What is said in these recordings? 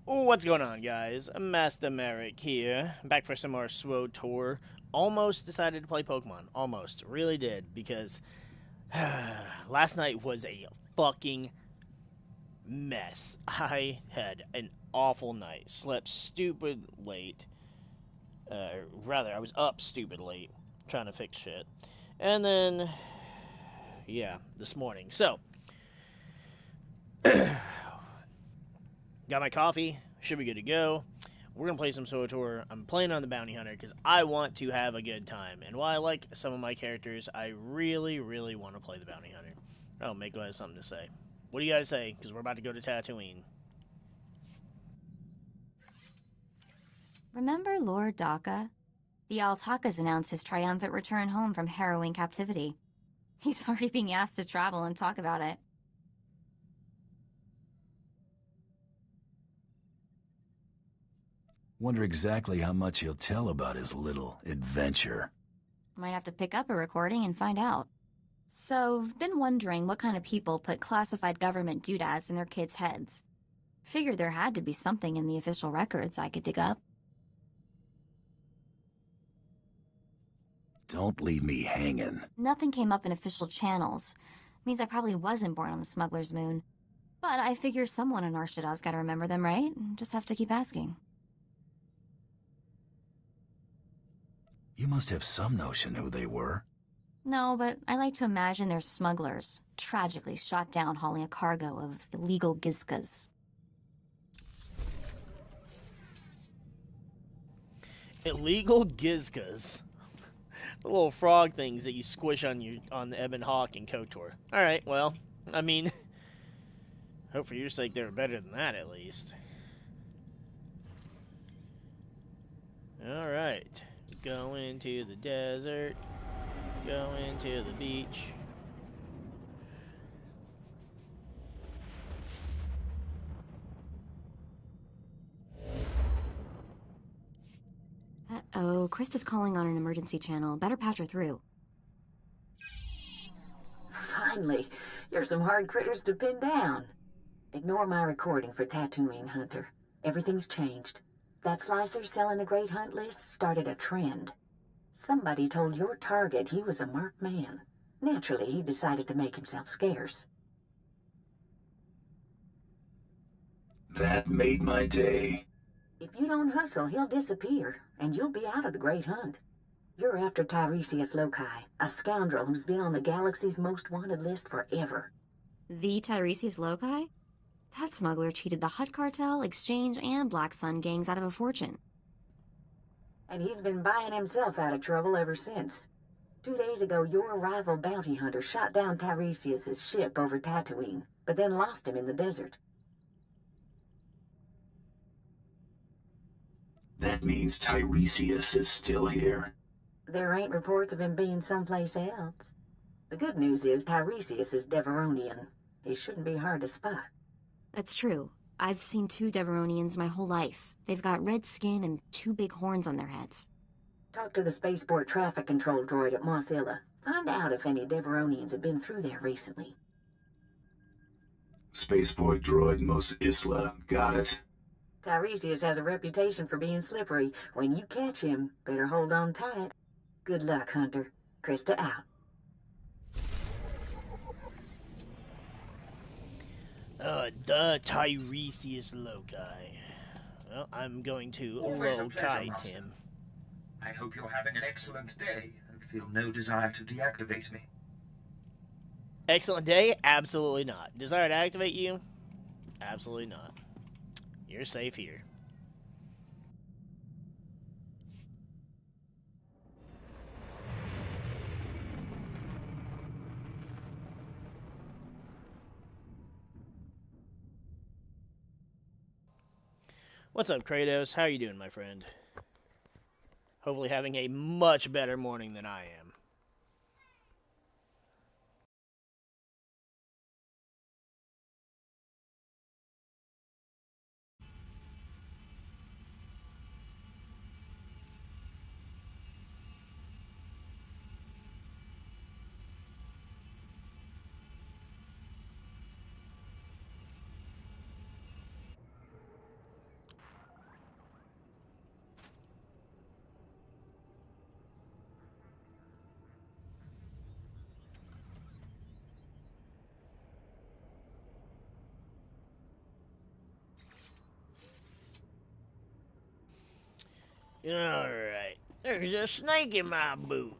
What's going on, guys? Master Merrick here, back for some more SWTOR. Almost decided to play Pokemon. Almost. Really did, because last night was a fucking mess. I had an awful night. Slept stupid late. Rather, I was up stupid late, trying to fix shit. And then, yeah, this morning. So, got my coffee. Should be good to go. We're going to play some SWTOR. I'm playing on the Bounty Hunter because I want to have a good time. And while I like some of my characters, I really, really want to play the Bounty Hunter. Oh, Mako has something to say. What do you guys say? Because we're about to go to Tatooine. Remember Lord Daka? The Altakas announced his triumphant return home from harrowing captivity. He's already being asked to travel and talk about it. Wonder exactly how much he'll tell about his little adventure. Might have to pick up a recording and find out. So, been wondering what kind of people put classified government doodads in their kids' heads. Figured there had to be something in the official records I could dig up. Don't leave me hanging. Nothing came up in official channels. Means I probably wasn't born on the smuggler's moon. But I figure someone in Arshada's gotta remember them, right? Just have to keep asking. You must have some notion who they were. No, but I like to imagine they're smugglers, tragically shot down hauling a cargo of illegal gizkas. Illegal Gizkas. The little frog things that you squish on the Ebon Hawk and KOTOR. Alright, well, I mean, hope for your sake they were better than that at least. Alright. Go into the desert. Go into the beach. Uh-oh, Krista's calling on an emergency channel. Better patch her through. Finally, you're some hard critters to pin down. Ignore my recording for Tatooine, Hunter. Everything's changed. That slicer selling the Great Hunt list started a trend. Somebody told your target he was a marked man. Naturally, he decided to make himself scarce. That made my day. If you don't hustle, he'll disappear, and you'll be out of the Great Hunt. You're after Tiresias Loci, a scoundrel who's been on the galaxy's most wanted list forever. The Tiresias Loci? That smuggler cheated the Hutt Cartel, Exchange, and Black Sun gangs out of a fortune. And he's been buying himself out of trouble ever since. 2 days ago, your rival bounty hunter shot down Tiresias' ship over Tatooine, but then lost him in the desert. That means Tiresias is still here. There ain't reports of him being someplace else. The good news is Tiresias is Deveronian. He shouldn't be hard to spot. That's true. I've seen 2 Deveronians my whole life. They've got red skin and 2 big horns on their heads. Talk to the spaceport traffic control droid at Mos Illa. Find out if any Deveronians have been through there recently. Spaceport droid Mos Isla. Got it. Tiresias has a reputation for being slippery. When you catch him, better hold on tight. Good luck, Hunter. Krista out. The Tiresias Loci. Well, I'm going to Always a pleasure, locate Master. him. I hope you're having an excellent day and feel no desire to deactivate me. Excellent day? Absolutely not. Desire to activate you? Absolutely not. You're safe here. What's up, Kratos? How are you doing, my friend? Hopefully having a much better morning than I am. Alright. There's a snake in my boot.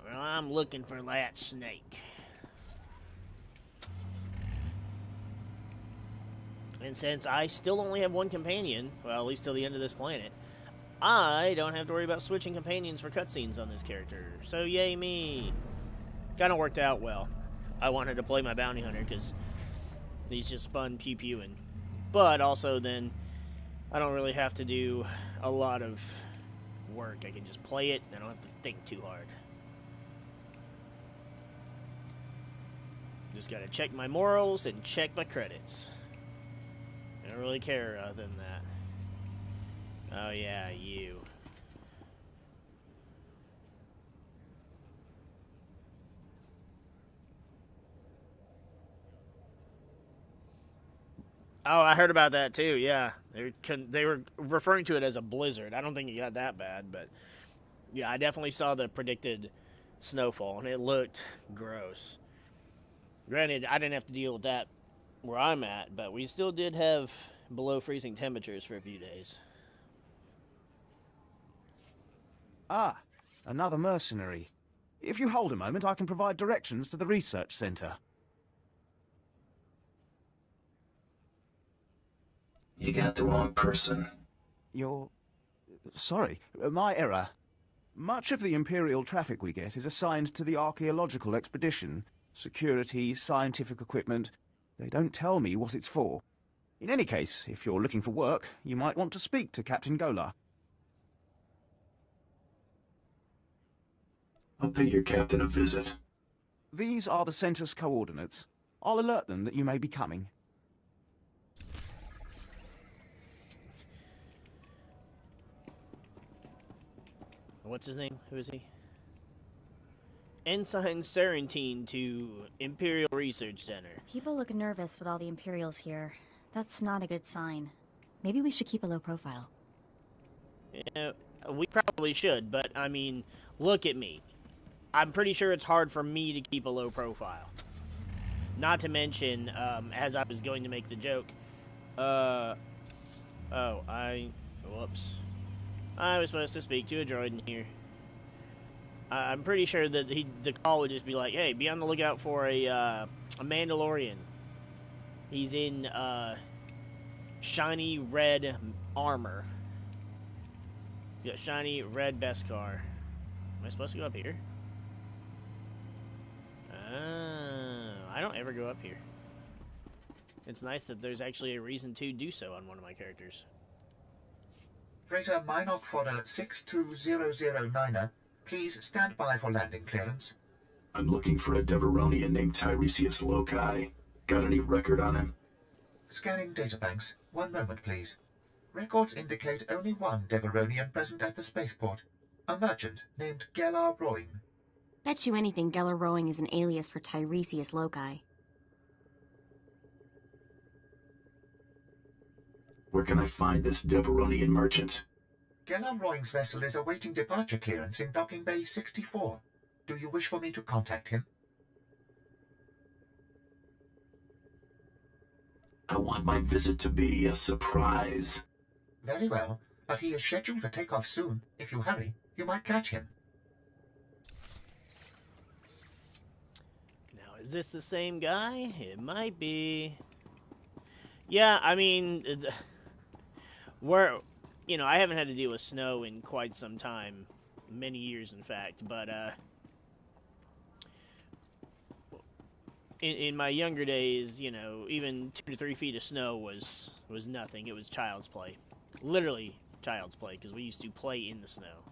Well, I'm looking for that snake. And since I still only have one companion, well, at least till the end of this planet, I don't have to worry about switching companions for cutscenes on this character. So yay me. Kind of worked out well. I wanted to play my bounty hunter because he's just fun pew-pewing. But also then, I don't really have to do a lot of work. I can just play it, and I don't have to think too hard. Just gotta check my morals and check my credits. I don't really care other than that. Oh yeah, you. Oh, I heard about that too. Yeah, they were referring to it as a blizzard. I don't think it got that bad, but yeah, I definitely saw the predicted snowfall, and it looked gross. Granted, I didn't have to deal with that where I'm at, but we still did have below freezing temperatures for a few days. Ah, another mercenary. If you hold a moment, I can provide directions to the research center. You got the wrong person. You're... sorry, my error. Much of the Imperial traffic we get is assigned to the archaeological expedition. Security, scientific equipment. They don't tell me what it's for. In any case, if you're looking for work, you might want to speak to Captain Golar. I'll pay your captain a visit. These are the center's coordinates. I'll alert them that you may be coming. What's his name? Who is he? Ensign Serentine to Imperial Research Center. People look nervous with all the Imperials here. That's not a good sign. Maybe we should keep a low profile. Yeah, we probably should, but I mean, look at me. I'm pretty sure it's hard for me to keep a low profile. Not to mention, as I was going to make the joke, whoops. I was supposed to speak to a droid in here. I'm pretty sure that the call would just be like, hey, be on the lookout for a Mandalorian. He's in, shiny red armor. He's got shiny red Beskar. Am I supposed to go up here? I don't ever go up here. It's nice that there's actually a reason to do so on one of my characters. Freighter Minok Fodder 62009er, please stand by for landing clearance. I'm looking for a Deveronian named Tiresias Loci. Got any record on him? Scanning databanks. One moment, please. Records indicate only one Deveronian present at the spaceport. A merchant named Gelar Roing. Bet you anything Geller Rowing is an alias for Tiresias Loci. Where can I find this Deveronian merchant? Gelar Roing's vessel is awaiting departure clearance in Docking Bay 64. Do you wish for me to contact him? I want my visit to be a surprise. Very well, but he is scheduled for takeoff soon. If you hurry, you might catch him. Now, is this the same guy? It might be. Yeah, I mean, I haven't had to deal with snow in quite some time. Many years, in fact, but, in my younger days, even 2 to 3 feet of snow was nothing. It was child's play. Literally child's play, because we used to play in the snow.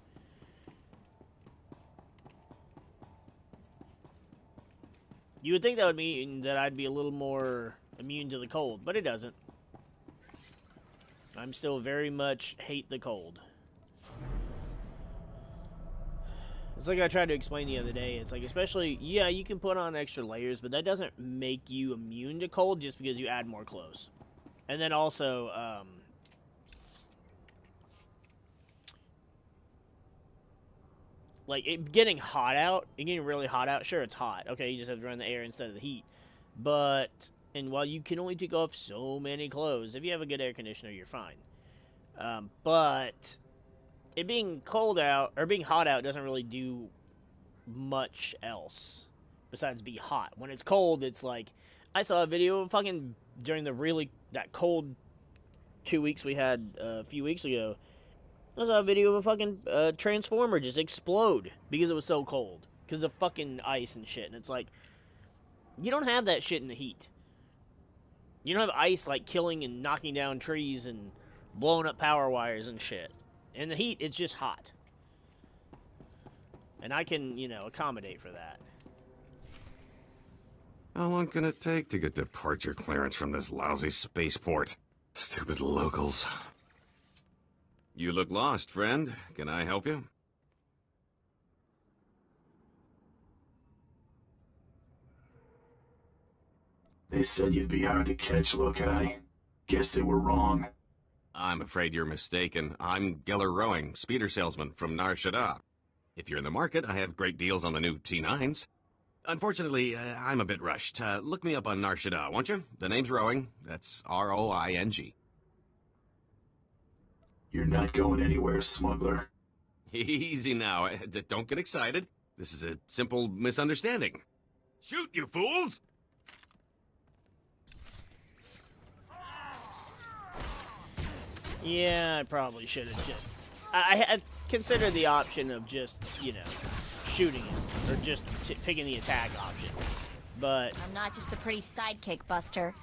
You would think that would mean that I'd be a little more immune to the cold, but it doesn't. I'm still very much hate the cold. It's like I tried to explain the other day. It's like, especially, yeah, you can put on extra layers, but that doesn't make you immune to cold just because you add more clothes. And then also, getting hot out, and getting really hot out, sure, it's hot. Okay, you just have to run the air instead of the heat. And while you can only take off so many clothes, if you have a good air conditioner, you're fine. But it being cold out, or being hot out, doesn't really do much else besides be hot. When it's cold, it's like, I saw a video of fucking, during that cold 2 weeks we had a few weeks ago, I saw a video of a fucking transformer just explode because it was so cold. Because of fucking ice and shit. And it's like, you don't have that shit in the heat. You don't have ice, like, killing and knocking down trees and blowing up power wires and shit. In the heat, it's just hot. And I can, accommodate for that. How long can it take to get departure clearance from this lousy spaceport? Stupid locals. You look lost, friend. Can I help you? They said you'd be hard to catch, Lokai. Guess they were wrong. I'm afraid you're mistaken. I'm Geller Rowing, speeder salesman from Nar Shaddaa. If you're in the market, I have great deals on the new T9s. Unfortunately, I'm a bit rushed. Look me up on Nar Shaddaa, won't you? The name's Rowing. That's R-O-I-N-G. You're not going anywhere, smuggler. Easy now. Don't get excited. This is a simple misunderstanding. Shoot, you fools! Yeah, I probably should have just... I considered the option of just, shooting it. Or just picking the attack option. But... I'm not just the pretty sidekick, Buster.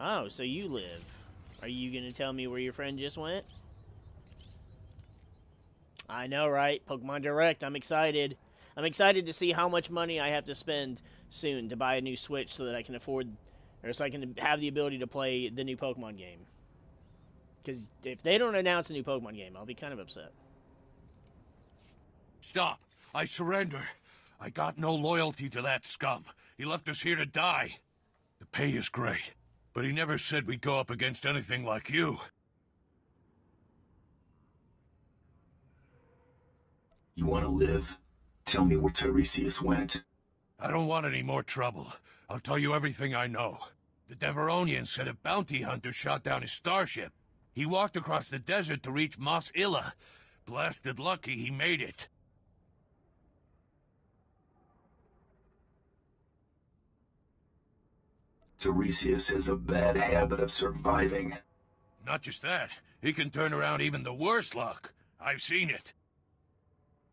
Oh, so you live. Are you gonna tell me where your friend just went? I know, right? Pokemon Direct, I'm excited. I'm excited to see how much money I have to spend soon to buy a new Switch so that I can afford... Or so I can have the ability to play the new Pokemon game. Because if they don't announce a new Pokemon game, I'll be kind of upset. Stop. I surrender. I got no loyalty to that scum. He left us here to die. The pay is great, but he never said we'd go up against anything like you. You want to live? Tell me where Tiresias went. I don't want any more trouble. I'll tell you everything I know. The Deveronian said a bounty hunter shot down his starship. He walked across the desert to reach Mos Illa. Blasted lucky he made it. Tiresias has a bad habit of surviving. Not just that, he can turn around even the worst luck. I've seen it.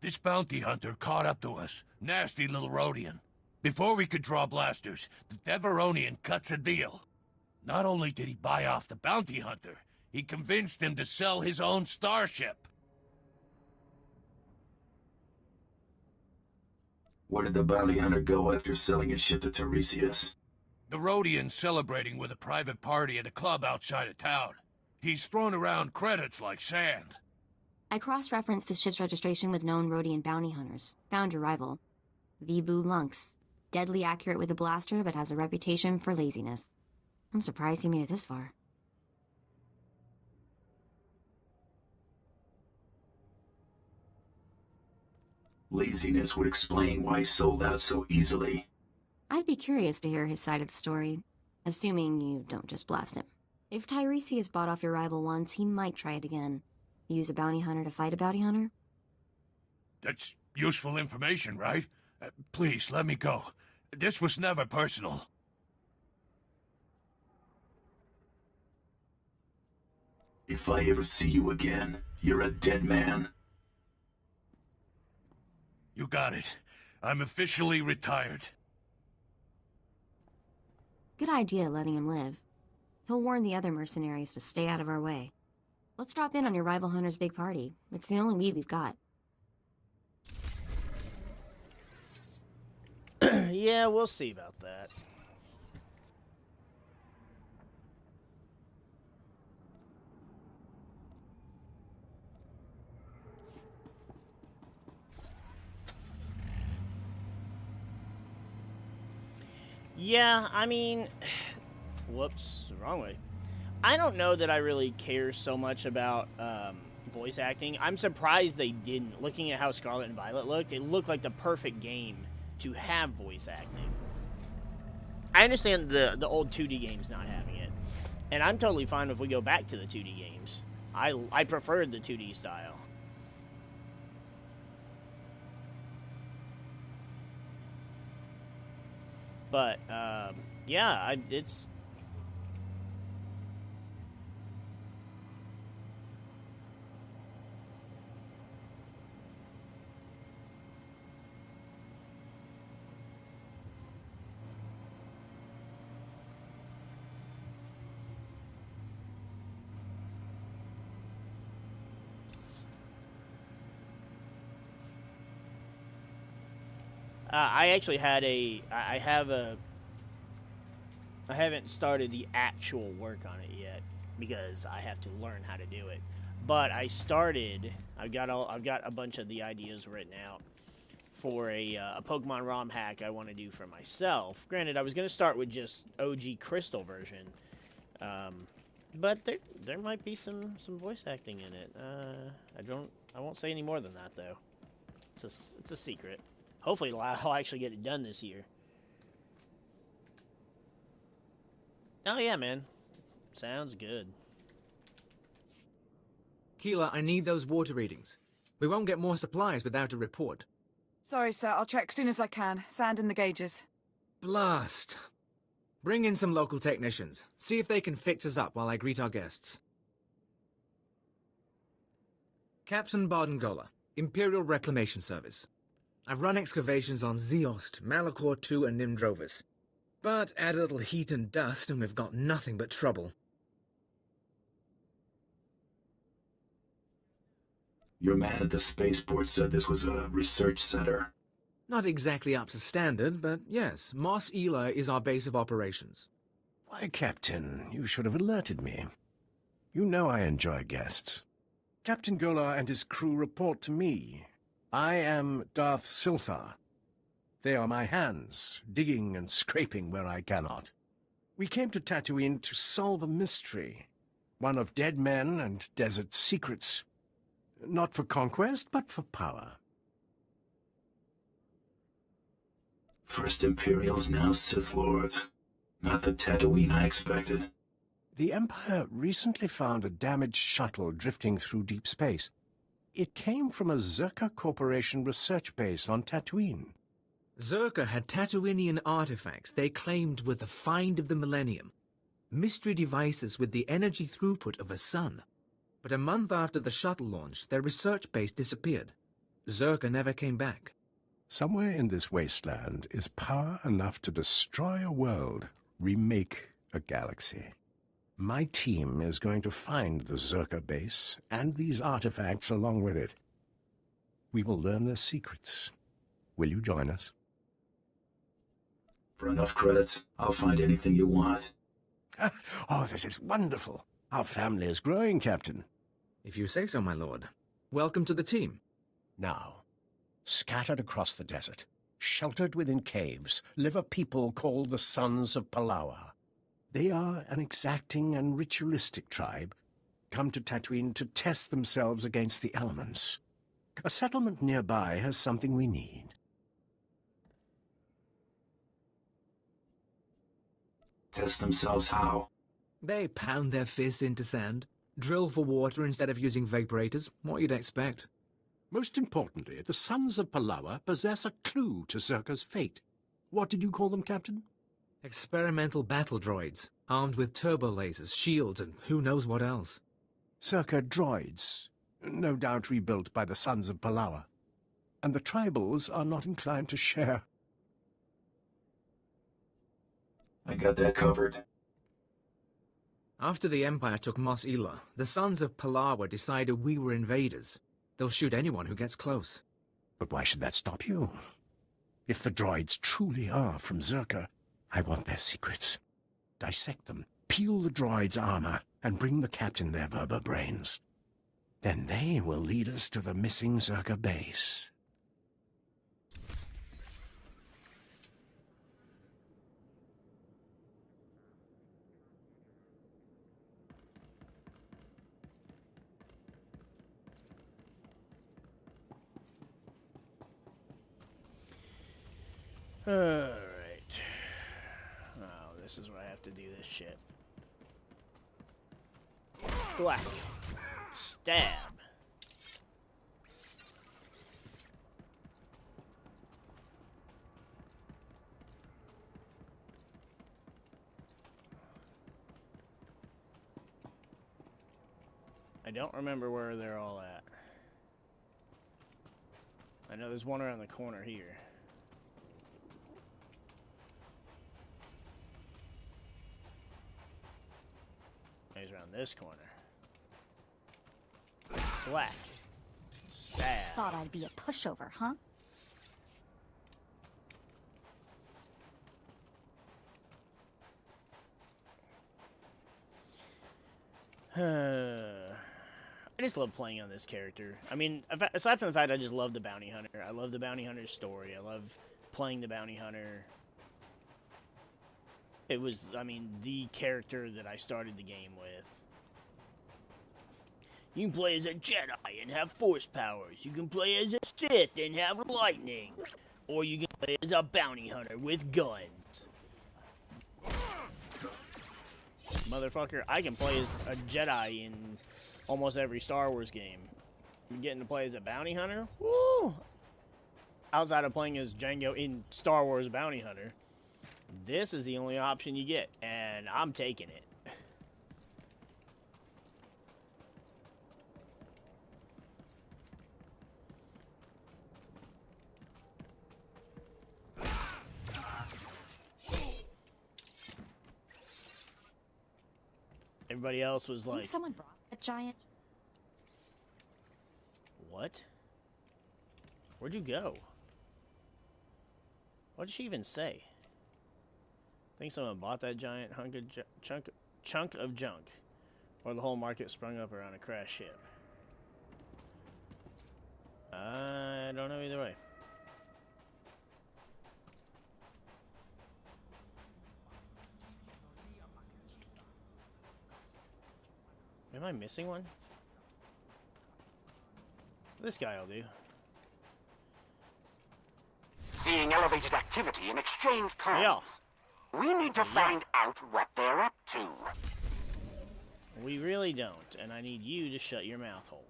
This bounty hunter caught up to us. Nasty little Rhodian. Before we could draw blasters, the Deveronian cuts a deal. Not only did he buy off the bounty hunter, he convinced him to sell his own starship. Where did the bounty hunter go after selling his ship to Tiresias? The Rhodian's celebrating with a private party at a club outside of town. He's thrown around credits like sand. I cross-referenced the ship's registration with known Rhodian bounty hunters. Found your rival. Vibu Lunx. Deadly accurate with a blaster, but has a reputation for laziness. I'm surprised he made it this far. Laziness would explain why he sold out so easily. I'd be curious to hear his side of the story, assuming you don't just blast him. If Tiresias bought off your rival once, he might try it again. Use a bounty hunter to fight a bounty hunter? That's useful information, right? Please, let me go. This was never personal. If I ever see you again, you're a dead man. You got it. I'm officially retired. Good idea letting him live. He'll warn the other mercenaries to stay out of our way. Let's drop in on your rival hunter's big party. It's the only lead we've got. Yeah, we'll see about that. Yeah, I mean... Whoops, wrong way. I don't know that I really care so much about voice acting. I'm surprised they didn't. Looking at how Scarlet and Violet looked, it looked like the perfect game to have voice acting. I understand the old 2D games not having it. And I'm totally fine if we go back to the 2D games. I preferred the 2D style. But yeah, it's I actually had I haven't started the actual work on it yet because I have to learn how to do it. But I started. I've got a bunch of the ideas written out for a Pokemon ROM hack I want to do for myself. Granted, I was going to start with just OG Crystal version, but there might be some voice acting in it. I won't say any more than that though. It's a secret. Hopefully, I'll actually get it done this year. Oh yeah, man. Sounds good. Keela, I need those water readings. We won't get more supplies without a report. Sorry, sir. I'll check soon as I can. Sand in the gauges. Blast. Bring in some local technicians. See if they can fix us up while I greet our guests. Captain Bardengola, Imperial Reclamation Service. I've run excavations on Zeost, Malachor II, and Nimdrovis. But add a little heat and dust and we've got nothing but trouble. Your man at the spaceport said this was a research center. Not exactly up to standard, but yes, Mos Ela is our base of operations. Why, Captain, you should have alerted me. You know I enjoy guests. Captain Gola and his crew report to me. I am Darth Silthar. They are my hands, digging and scraping where I cannot. We came to Tatooine to solve a mystery, one of dead men and desert secrets. Not for conquest, but for power. First Imperials, now Sith Lords. Not the Tatooine I expected. The Empire recently found a damaged shuttle drifting through deep space. It came from a Zerka Corporation research base on Tatooine. Zerka had Tatooinian artifacts they claimed were the find of the millennium. Mystery devices with the energy throughput of a sun. But a month after the shuttle launch, their research base disappeared. Zerka never came back. Somewhere in this wasteland is power enough to destroy a world, remake a galaxy. My team is going to find the Zerka base and these artifacts along with it. We will learn their secrets. Will you join us? For enough credits, I'll find anything you want. Oh, this is wonderful. Our family is growing, Captain. If you say so, my lord. Welcome to the team. Now, scattered across the desert, sheltered within caves, live a people called the Sons of Palawa. They are an exacting and ritualistic tribe, come to Tatooine to test themselves against the elements. A settlement nearby has something we need. Test themselves how? They pound their fists into sand, drill for water instead of using vaporators. What you'd expect. Most importantly, the Sons of Palawa possess a clue to Zerka's fate. What did you call them, Captain? Experimental battle droids, armed with turbo lasers, shields, and who knows what else. Zerka droids, no doubt rebuilt by the Sons of Palawa. And the tribals are not inclined to share. I got that covered. After the Empire took Mos Ela, the Sons of Palawa decided we were invaders. They'll shoot anyone who gets close. But why should that stop you? If the droids truly are from Zerka, I want their secrets. Dissect them, peel the droids' armor, and bring the captain their Verba brains. Then they will lead us to the missing Zerka base. Alright. Oh, this is where I have to do this shit. Black. Stab. I don't remember where they're all at. I know there's one around the corner here. He's around this corner. Black. Stab. Thought I'd be a pushover, huh? I just love playing on this character. I mean, aside from the fact I just love the bounty hunter. I love the bounty hunter's story. I love playing the bounty hunter. It was, I mean, the character that I started the game with. You can play as a Jedi and have force powers. You can play as a Sith and have lightning. Or you can play as a bounty hunter with guns. Motherfucker, I can play as a Jedi in almost every Star Wars game. Getting to play as a bounty hunter? Woo! Outside of playing as Jango in Star Wars Bounty Hunter, this is the only option you get, and I'm taking it. Everybody else was like, someone brought that giant. What? Where'd you go? What did she even say? I think someone bought that giant hunk of chunk of junk. Or the whole market sprung up around a crashed ship. I don't know either way. Am I missing one? This guy will do. Seeing elevated activity in exchange terms. Yeah. We need to find out what they're up to. We really don't, and I need you to shut your mouth hole.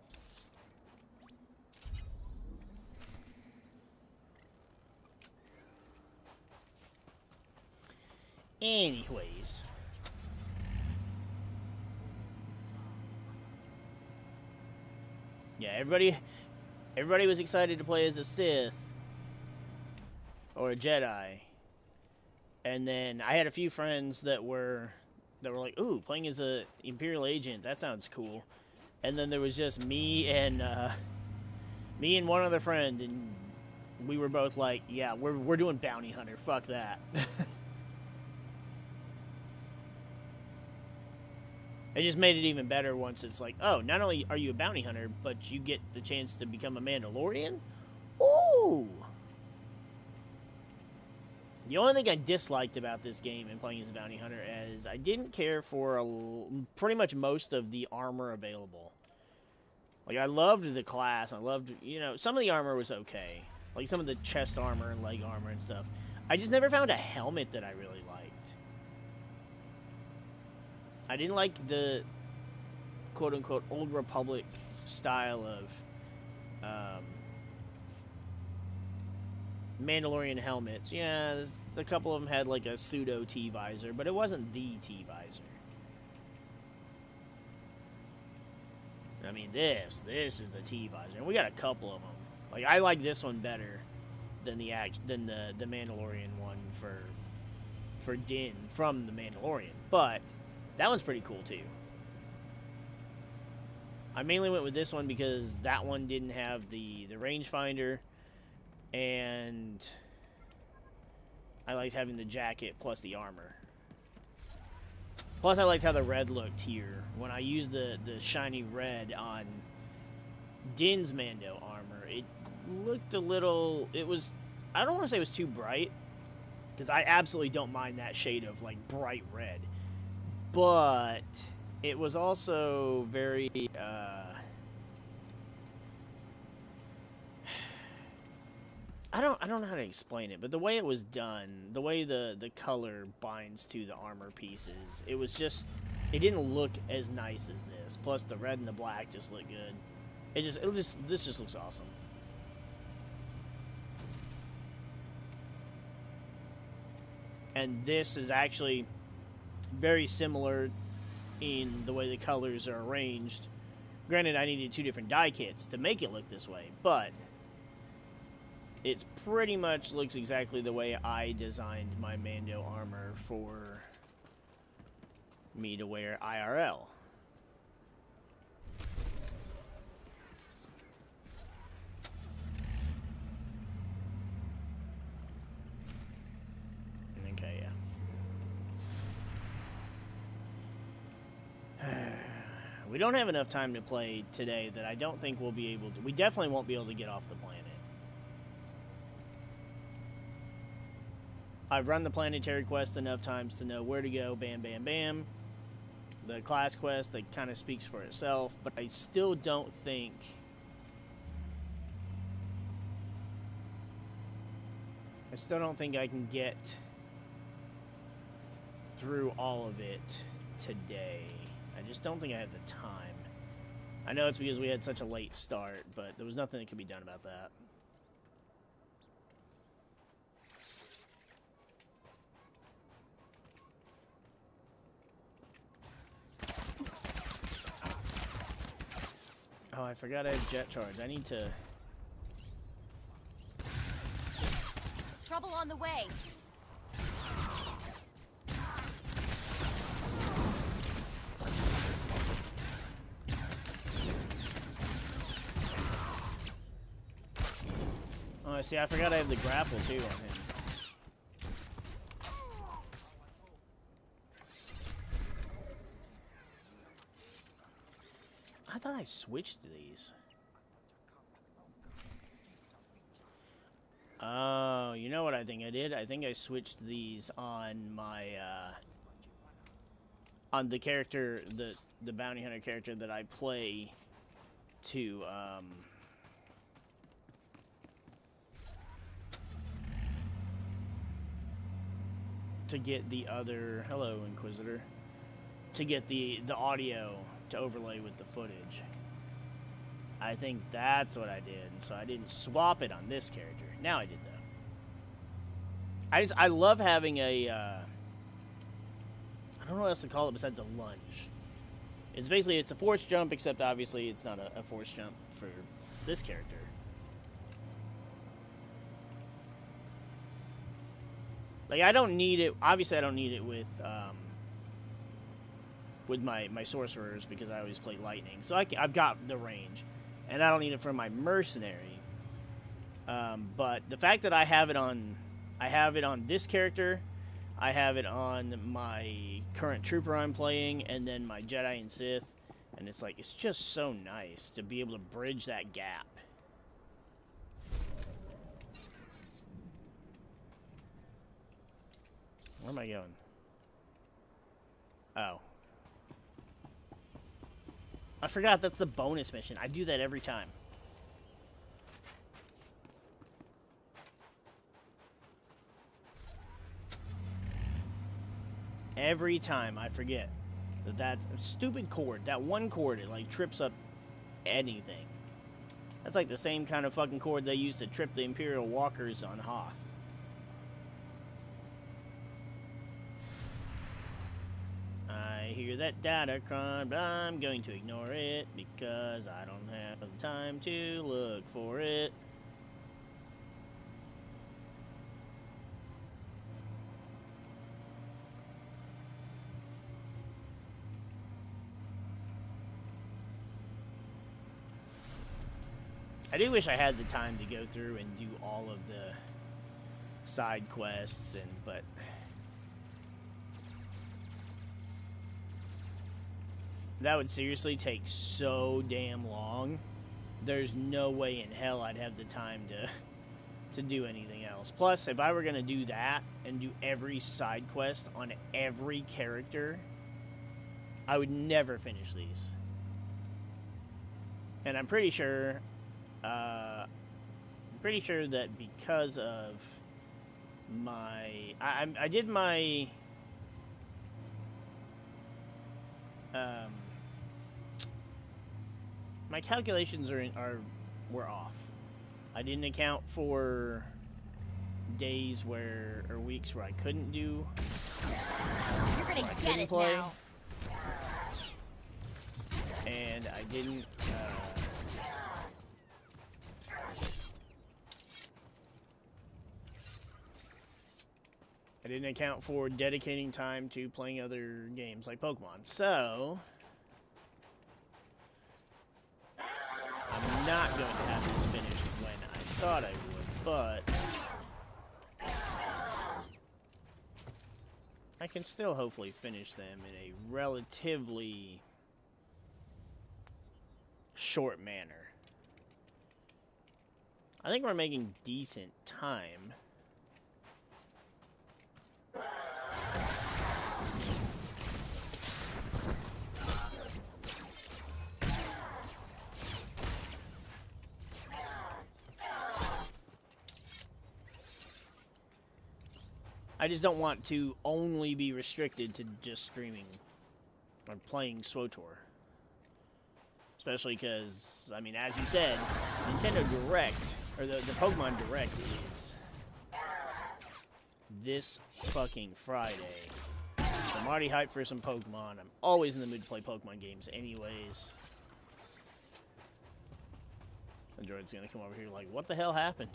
Anyways. Yeah, everybody was excited to play as a Sith or a Jedi. And then I had a few friends that were like, "Ooh, playing as a Imperial agent, that sounds cool." And then there was just me and one other friend, and we were both like, "Yeah, we're doing bounty hunter. Fuck that." It just made it even better once it's like, oh, not only are you a bounty hunter, but you get the chance to become a Mandalorian? Ooh! The only thing I disliked about this game and playing as a bounty hunter is I didn't care for pretty much most of the armor available. Like, I loved the class. I loved, you know, some of the armor was okay. Like, some of the chest armor and leg armor and stuff. I just never found a helmet that I really liked. I didn't like the quote-unquote Old Republic style of Mandalorian helmets. Yeah, a couple of them had like a pseudo T-visor, but it wasn't the T-visor. I mean, this is the T-visor, and we got a couple of them. Like, I like this one better than the Mandalorian one for Din from the Mandalorian, but that one's pretty cool too. I mainly went with this one because that one didn't have the rangefinder, and I liked having the jacket plus the armor. Plus, I liked how the red looked here. When I used the shiny red on Din's Mando armor, it looked a little... It was... I don't want to say it was too bright, because I absolutely don't mind that shade of, like, bright red. But it was also very, I don't know how to explain it, but the way it was done, the way the color binds to the armor pieces, it was just it didn't look as nice as this. Plus, the red and the black just look good. This just looks awesome. And this is actually very similar in the way the colors are arranged. Granted, I needed 2 different die kits to make it look this way, but it pretty much looks exactly the way I designed my Mando armor for me to wear IRL. Okay, yeah. We don't have enough time to play today that I don't think we'll be able to. We definitely won't be able to get off the planet. I've run the planetary quest enough times to know where to go, bam, bam, bam. The class quest, that kind of speaks for itself, but I still don't think... I can get through all of it today. I just don't think I have the time. I know it's because we had such a late start, but there was nothing that could be done about that. Oh, I forgot I have jet charge. I need to... Trouble on the way. Oh, see, I forgot I have the grapple, too, on him. I thought I switched these. Oh, you know what I think I did? I think I switched these on my, on the character, the bounty hunter character that I play to, to get the other, hello, Inquisitor, to get the audio to overlay with the footage. I think that's what I did, so I didn't swap it on this character. Now I did, though. I love having a, I don't know what else to call it besides a lunge. It's basically, it's a force jump, except obviously it's not a force jump for this character. Like, I don't need it, obviously I don't need it with my sorcerers, because I always play lightning. So I've got the range, and I don't need it for my mercenary. But the fact that I have it on this character, I have it on my current trooper I'm playing, and then my Jedi and Sith, and it's like, it's just so nice to be able to bridge that gap. Where am I going? Oh. I forgot that's the bonus mission. I do that every time. Every time I forget that stupid cord, that one cord, it like trips up anything. That's like the same kind of fucking cord they used to trip the Imperial walkers on Hoth. I hear that data cron, but I'm going to ignore it because I don't have the time to look for it. I do wish I had the time to go through and do all of the side quests, but that would seriously take so damn long. There's no way in hell I'd have the time to do anything else. Plus, if I were going to do that and do every side quest on every character, I would never finish these. And I'm pretty sure that because of my... I did my... my calculations were off. I didn't account for days or weeks where I couldn't do. You're gonna get it play. now. And I didn't. I didn't account for dedicating time to playing other games like Pokemon. So I'm not going to have this finished when I thought I would, but I can still hopefully finish them in a relatively short manner. I think we're making decent time. I just don't want to only be restricted to just streaming or playing SWTOR. Especially because, I mean, as you said, Nintendo Direct, or the Pokemon Direct is this fucking Friday. So I'm already hyped for some Pokemon. I'm always in the mood to play Pokemon games anyways. Android's gonna come over here like, what the hell happened?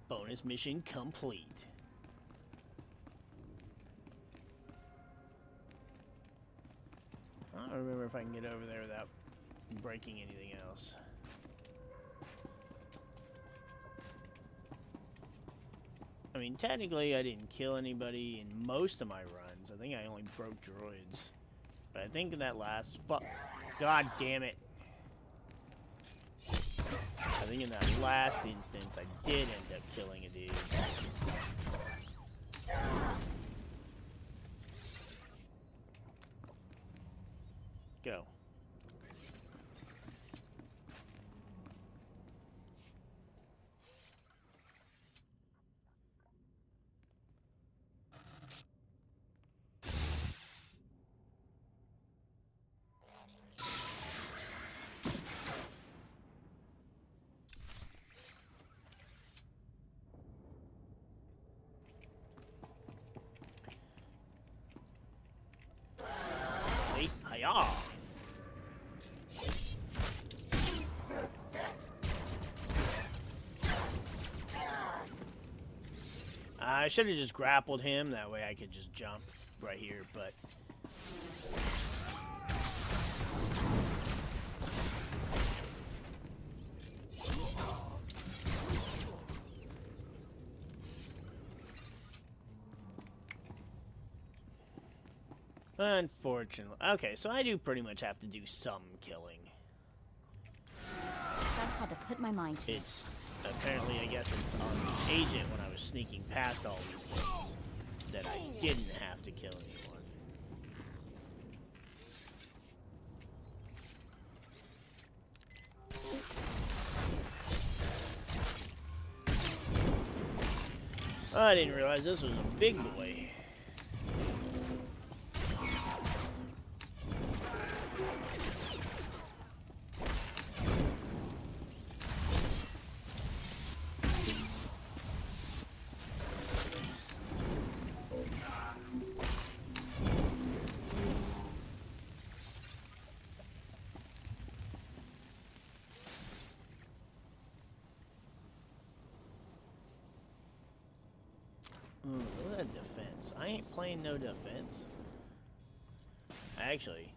Bonus mission complete. I don't remember if I can get over there without breaking anything else. I mean, technically I didn't kill anybody in most of my runs. I think I only broke droids. But I think in that last... God damn it. I think in that last instance, I did end up killing a dude. Go. Hiya! I should have just grappled him, that way I could just jump right here, but... Unfortunately. Okay, so I do pretty much have to do some killing. Just had to put my mind to it. It's apparently, I guess it's on the agent when I was sneaking past all these things that I didn't have to kill anyone. I didn't realize this was a big boy. Look at that defense. I ain't playing no defense. Actually,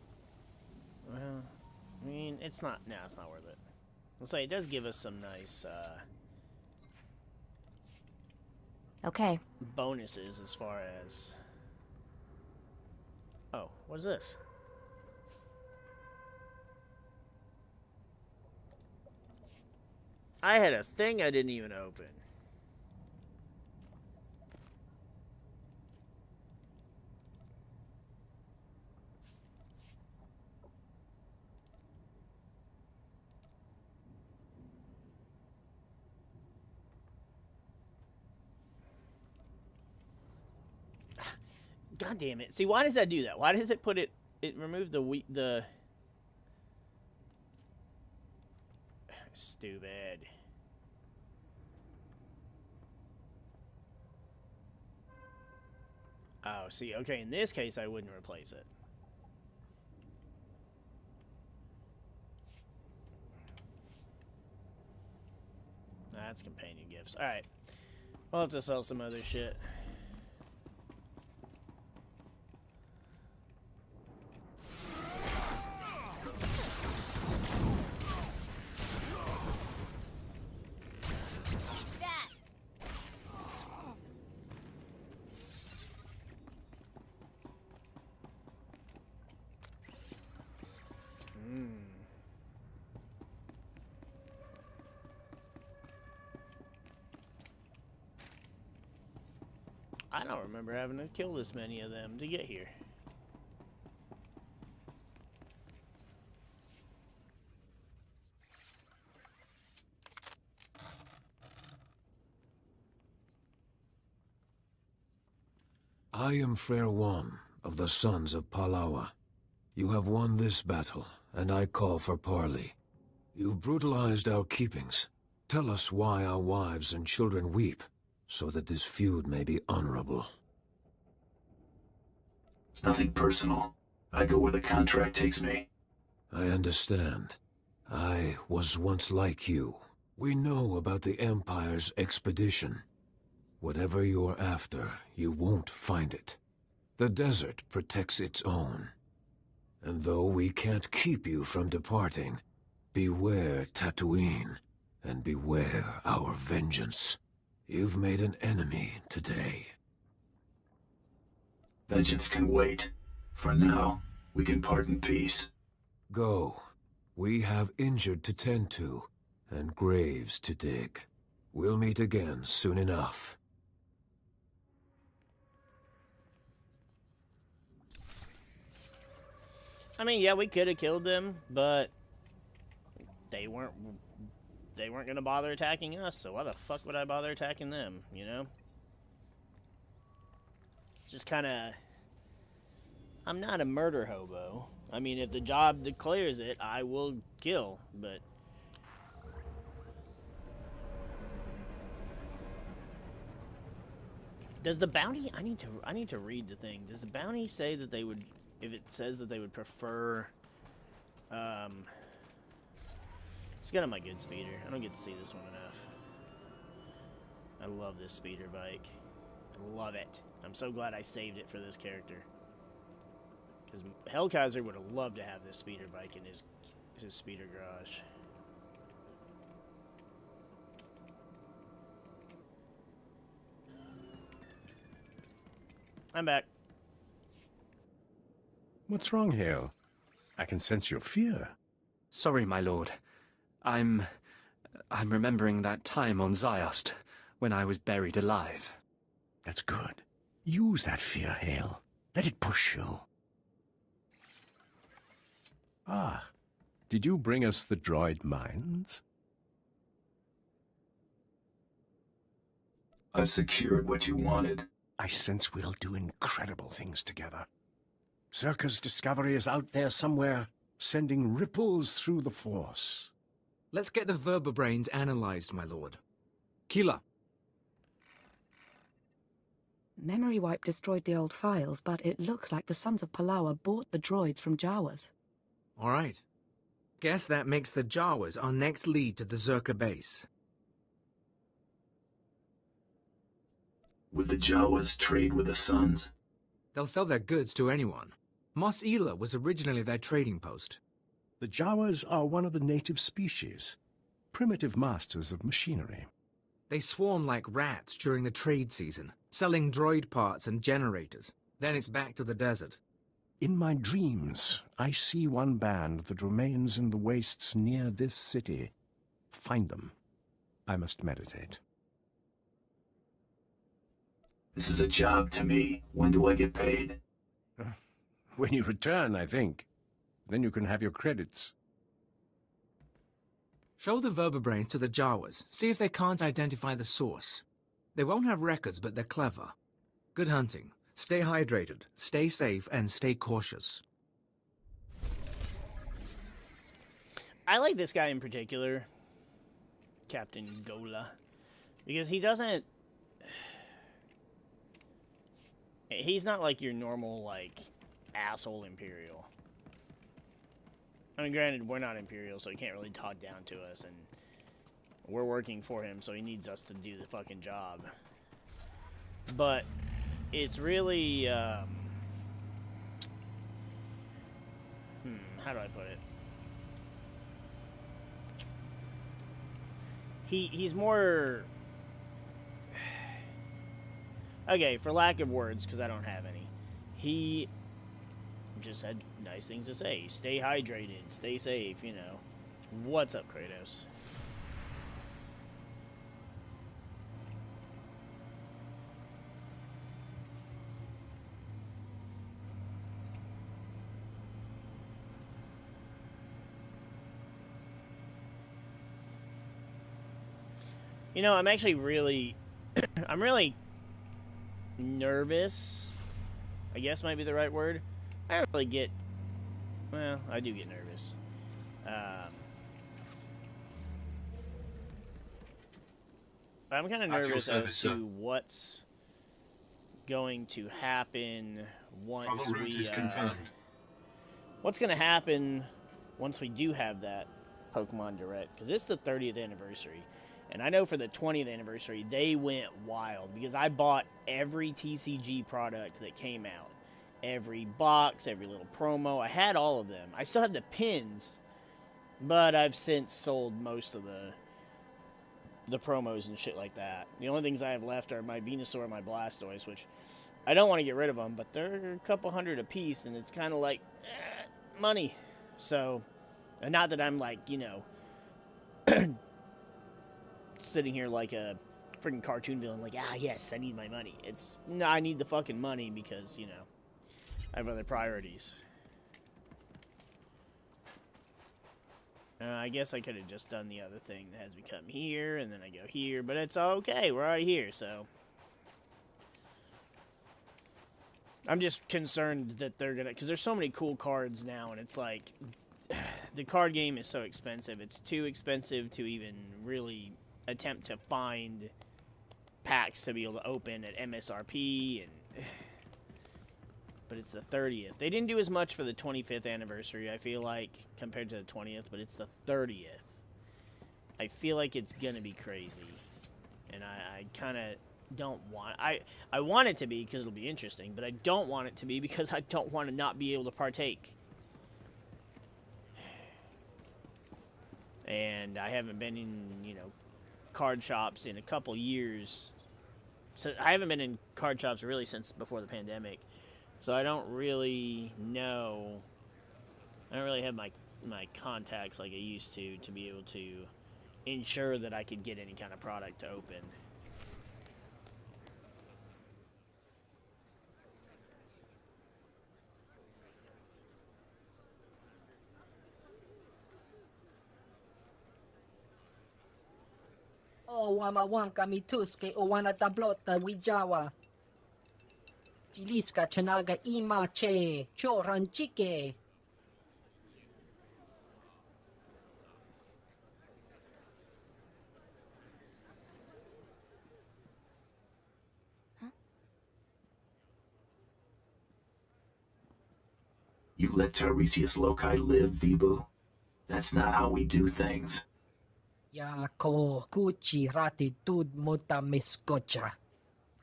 well, I mean, it's not, no, it's not worth it. I'll say it does give us some nice, Okay. bonuses as far as... Oh, what is this? I had a thing I didn't even open. God damn it. See, why does that do that? Why does it put it... It removed the... Stupid. Oh, see, okay, in this case, I wouldn't replace it. That's companion gifts. Alright. We'll have to sell some other shit. I don't remember having to kill this many of them to get here. I am Frere Wan of the Sons of Palawa. You have won this battle, and I call for parley. You've brutalized our keepings. Tell us why our wives and children weep, so that this feud may be honorable. It's nothing personal. I go where the contract takes me. I understand. I was once like you. We know about the Empire's expedition. Whatever you're after, you won't find it. The desert protects its own. And though we can't keep you from departing, beware Tatooine, and beware our vengeance. You've made an enemy today. Vengeance can wait. For now, we can part in peace. Go. We have injured to tend to, and graves to dig. We'll meet again soon enough. I mean, yeah, we could have killed them, but they weren't gonna bother attacking us, so why the fuck would I bother attacking them, you know? Just kinda... I'm not a murder hobo. I mean, if the job declares it, I will kill, but... Does the bounty... I need to read the thing. Does the bounty say that they would... If it says that they would prefer... Let's get on my good speeder. I don't get to see this one enough. I love this speeder bike. I love it. I'm so glad I saved it for this character. Because Hellkaiser would have loved to have this speeder bike in his speeder garage. I'm back. What's wrong, Hale? I can sense your fear. Sorry, my lord. I'm remembering that time on Ziost, when I was buried alive. That's good. Use that fear, Hale. Let it push you. Ah, did you bring us the droid mines? I've secured what you wanted. I sense we'll do incredible things together. Zerka's discovery is out there somewhere, sending ripples through the Force. Let's get the vertebrains analyzed, my lord. Keela. Memory wipe destroyed the old files, but it looks like the Sons of Palawa bought the droids from Jawas. All right. Guess that makes the Jawas our next lead to the Zerka base. Would the Jawas trade with the Sons? They'll sell their goods to anyone. Mos Ela was originally their trading post. The Jawas are one of the native species, primitive masters of machinery. They swarm like rats during the trade season, selling droid parts and generators. Then it's back to the desert. In my dreams, I see one band that remains in the wastes near this city. Find them. I must meditate. This is a job to me. When do I get paid? When you return, I think. Then you can have your credits. Show the vertebrains to the Jawas. See if they can't identify the source. They won't have records, but they're clever. Good hunting. Stay hydrated, stay safe, and stay cautious. I like this guy in particular, Captain Gola, because he doesn't... He's not like your normal, like, asshole Imperial. I mean, granted, we're not Imperial, so he can't really talk down to us, and we're working for him, so he needs us to do the fucking job. But it's really, how do I put it? He's more... Okay, for lack of words, because I don't have any. He just had nice things to say. Stay hydrated, stay safe, you know. What's up, Kratos? You know, I'm actually really... I'm really nervous, I guess might be the right word. I don't really get... Well, I do get nervous. I'm kind of nervous as to what's going to happen once we... what's going to happen once we do have that Pokemon Direct. Because it's the 30th anniversary. And I know for the 20th anniversary, they went wild. Because I bought every TCG product that came out. Every box, every little promo. I had all of them. I still have the pins. But I've since sold most of the promos and shit like that. The only things I have left are my Venusaur and my Blastoise. Which I don't want to get rid of them. But they're a couple hundred a piece. And it's kind of like money. So, and not that I'm like, you know... sitting here like a freaking cartoon villain, like, yes, I need my money. It's, no, I need the fucking money because, you know, I have other priorities. I guess I could have just done the other thing that has me come here, and then I go here, but it's okay, we're already here, so. I'm just concerned that they're gonna, because there's so many cool cards now, and it's like, the card game is so expensive. It's too expensive to even really attempt to find packs to be able to open at MSRP, and but it's the 30th. They didn't do as much for the 25th anniversary, I feel like, compared to the 20th, but it's the 30th. I feel like it's gonna be crazy, and I kind of don't want... I want it to be because it'll be interesting, but I don't want it to be because I don't want to not be able to partake. And I haven't been in, you know, card shops in a couple years. So I haven't been in card shops really since before the pandemic. So I don't really know. I don't really have my contacts like I used to be able to ensure that I could get any kind of product to open. O wamawanka mituske o wana tablota wijawa. Chiliska chanaga ima che choranchike. You let Tiresias Loci live, Vibu? That's not how we do things. Ya ko kuchi rati tud muta miskocha.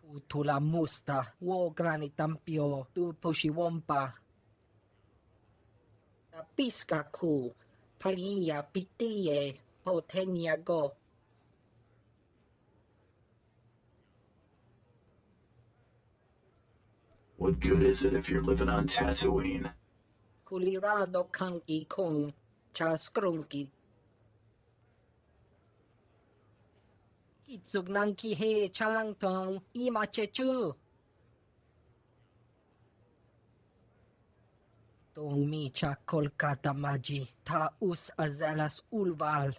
Putula musta wo grani tampio tu pushiwompa. Piska ku paliya pitiye potenya go. What good is it if you're living on Tatooine? Kulirado kanki kung chaskrunki. Kitsug nangki he chalangtong ima chechu. Tong mi cha Kolkata maji ta us azalas ulval.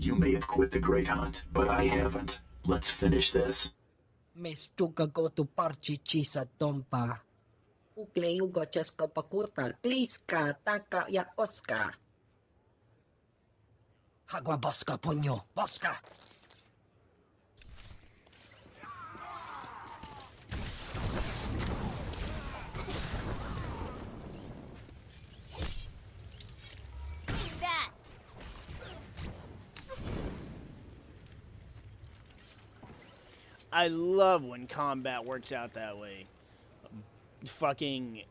You may have quit the Great Hunt, but I haven't. Let's finish this. Mestuka go to parchichi sa tompa. Ukleugo cheska pakuta, kliska, taka ya oska. Hagwa boska punyo, boska. That. I love when combat works out that way. Fucking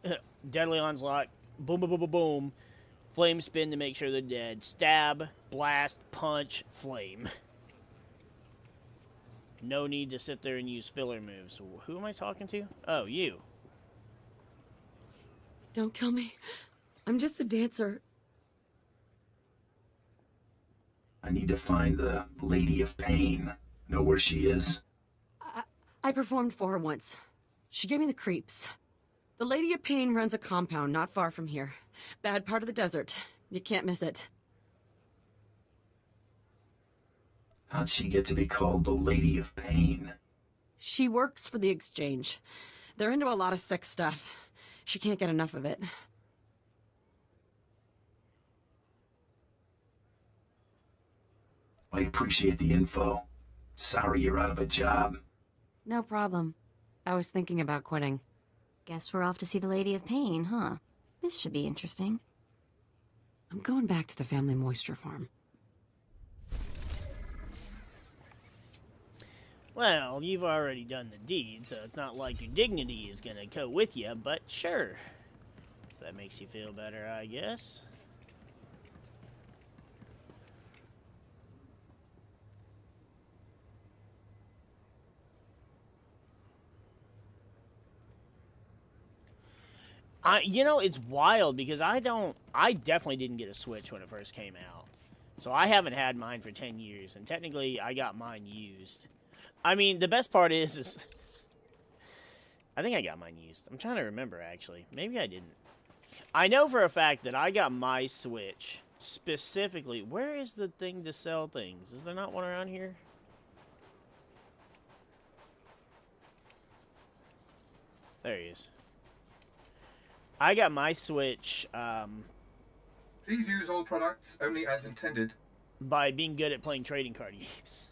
Deadly Onslaught, boom, boom, boom, boom, boom. Flame spin to make sure they're dead. Stab, blast, punch, flame. No need to sit there and use filler moves. Who am I talking to? Oh, you. Don't kill me. I'm just a dancer. I need to find the Lady of Pain. Know where she is? I performed for her once. She gave me the creeps. The Lady of Pain runs a compound not far from here. Bad part of the desert. You can't miss it. How'd she get to be called the Lady of Pain? She works for the Exchange. They're into a lot of sick stuff. She can't get enough of it. I appreciate the info. Sorry you're out of a job. No problem. I was thinking about quitting. Guess we're off to see the Lady of Pain, huh? This should be interesting. I'm going back to the family moisture farm. Well, you've already done the deed, so it's not like your dignity is gonna go with you, but sure. If that makes you feel better, I guess. You know, it's wild because I definitely didn't get a Switch when it first came out. So I haven't had mine for 10 years, and technically I got mine used. I mean, the best part is I think I got mine used. I'm trying to remember, actually. Maybe I didn't. I know for a fact that I got my Switch specifically. Where is the thing to sell things? Is there not one around here? There he is. I got my Switch, Please use all products only as intended. by being good at playing trading card games.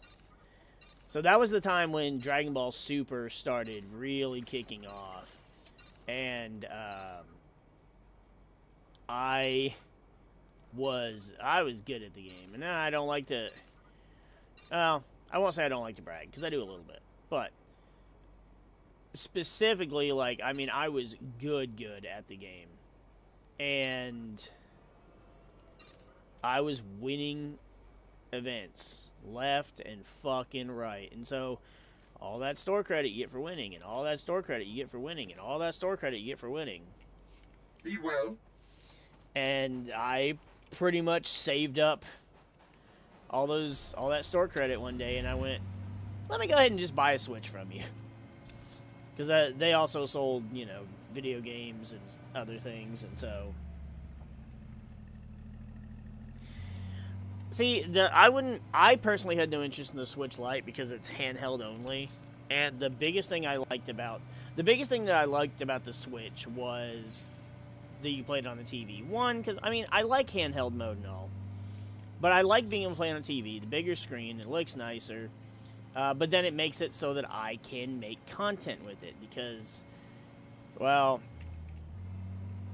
So that was the time when Dragon Ball Super started really kicking off. And, I was good at the game. And now I don't like to, well, I won't say I don't like to brag, because I do a little bit. But specifically, like, I mean, I was good at the game. And I was winning events left and fucking right. And so all that store credit you get for winning, and all that store credit you get for winning, and all that store credit you get for winning. Be well. And I pretty much saved up all that store credit one day, and I went, let me go ahead and just buy a Switch from you. Because they also sold, you know, video games and other things, and so... See, I personally had no interest in the Switch Lite because it's handheld only. And the biggest thing that I liked about the Switch was that you played it on the TV. One, because, I mean, I like handheld mode and all. But I like being able to play on a TV. The bigger screen, it looks nicer. But then it makes it so that I can make content with it because, well,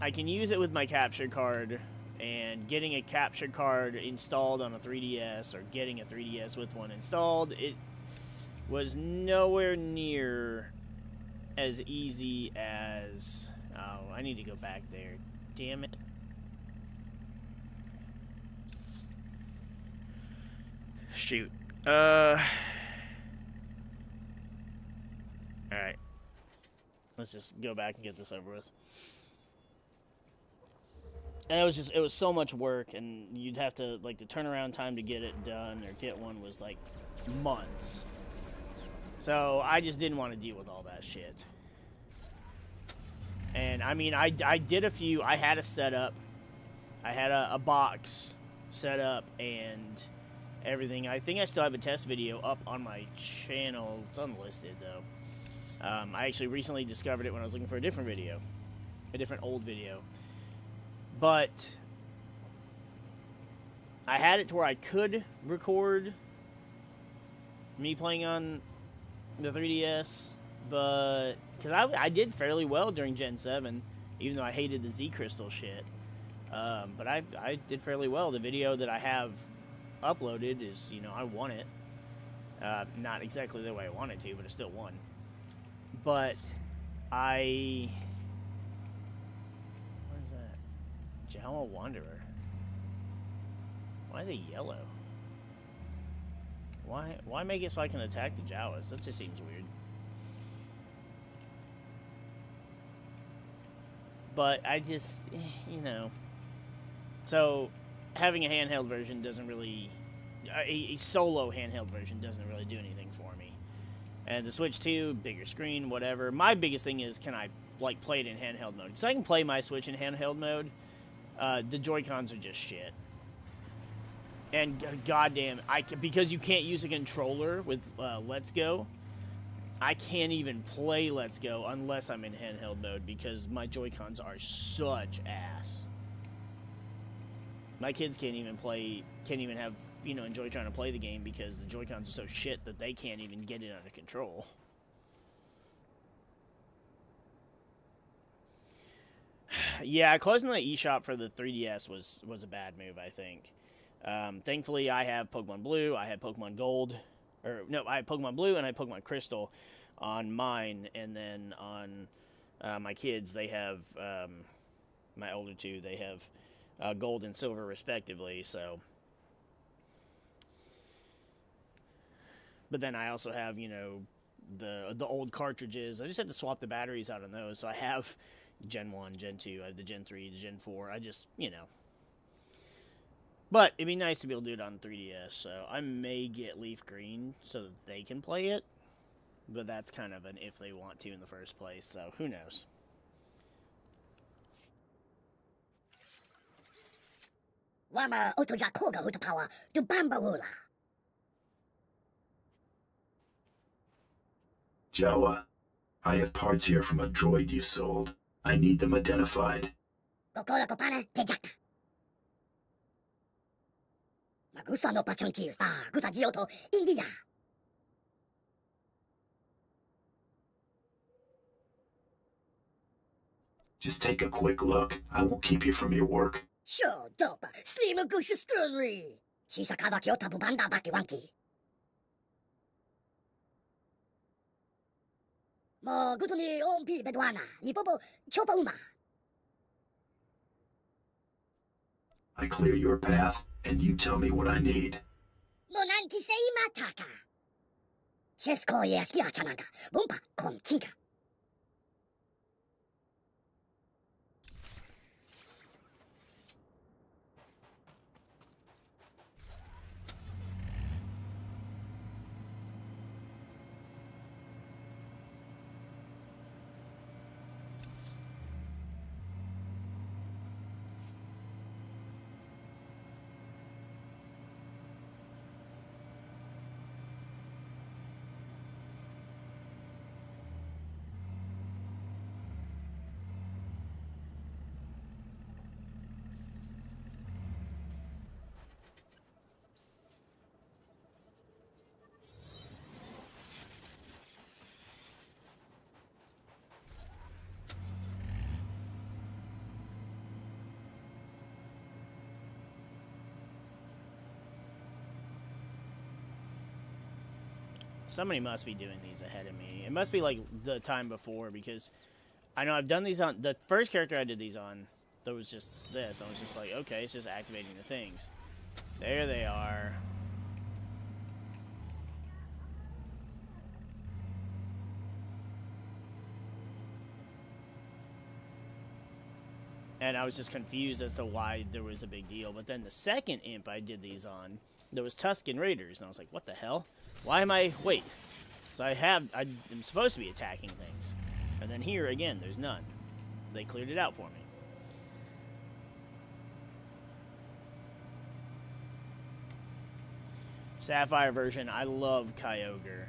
I can use it with my capture card, and getting a capture card installed on a 3DS or getting a 3DS with one installed, it was nowhere near as easy as... Oh, I need to go back there. Damn it. Shoot. Alright. Let's just go back and get this over with. And it was so much work, and you'd have to, like, the turnaround time to get it done or get one was, like, months. So I just didn't want to deal with all that shit. And, I mean, I did a few, I had a setup. I had a box set up, and everything. I think I still have a test video up on my channel. It's unlisted, though. I actually recently discovered it when I was looking for a different video. A different old video. But I had it to where I could record me playing on the 3DS, but because I did fairly well during Gen 7, even though I hated the Z Crystal shit. But I did fairly well. The video that I have uploaded is, you know, I won it. Not exactly the way I wanted to, but I still won. But what is that? Jawa Wanderer. Why is it yellow? Why make it so I can attack the Jawas? That just seems weird. But I just, you know. So, having a handheld version doesn't really... A solo handheld version doesn't really do anything for me. And the Switch 2, bigger screen, whatever. My biggest thing is, can I, like, play it in handheld mode? Because I can play my Switch in handheld mode. The Joy-Cons are just shit. And goddamn, because you can't use a controller with Let's Go, I can't even play Let's Go unless I'm in handheld mode because my Joy-Cons are such ass. My kids can't even have, you know, enjoy trying to play the game because the Joy-Cons are so shit that they can't even get it under control. Yeah, closing the eShop for the 3DS was a bad move, I think. Thankfully, I have Pokemon Blue, I had Pokemon Gold, I had Pokemon Blue and I had Pokemon Crystal on mine, and then on my kids, they have, my older two, they have Gold and Silver respectively, so. But then I also have, you know, the old cartridges. I just had to swap the batteries out on those, so I have Gen 1, Gen 2, I have the Gen 3, the Gen 4, I just, you know. But it'd be nice to be able to do it on 3DS, so I may get Leaf Green so that they can play it. But that's kind of an if they want to in the first place, so who knows. Wama otoja koga utapawa du bambawula. Jawa, I have parts here from a droid you sold. I need them identified. Kokola kopana tejaka. Magusa no pachonki fa guta jioto India. Just take a quick look. I won't keep you from your work. Sure, dopa. Slim gushu strunri. Shisa kawaki otabu banda baki wanki. Mo guduli ompi bedwana. Nipopo chopa uma. I clear your path, and you tell me what I need. Monanki sei mataka. Chesko yeski achananga. Bumpa kon chinka. Somebody must be doing these ahead of me. It must be like the time before, because I know I've done these on the first character I did these on. There was just this. I was just like, okay, it's just activating the things. There they are. And I was just confused as to why there was a big deal. But then the second imp I did these on, there was Tusken Raiders, and I was like, what the hell? Why am I... Wait. So I'm supposed to be attacking things. And then here, again, there's none. They cleared it out for me. Sapphire version, I love Kyogre.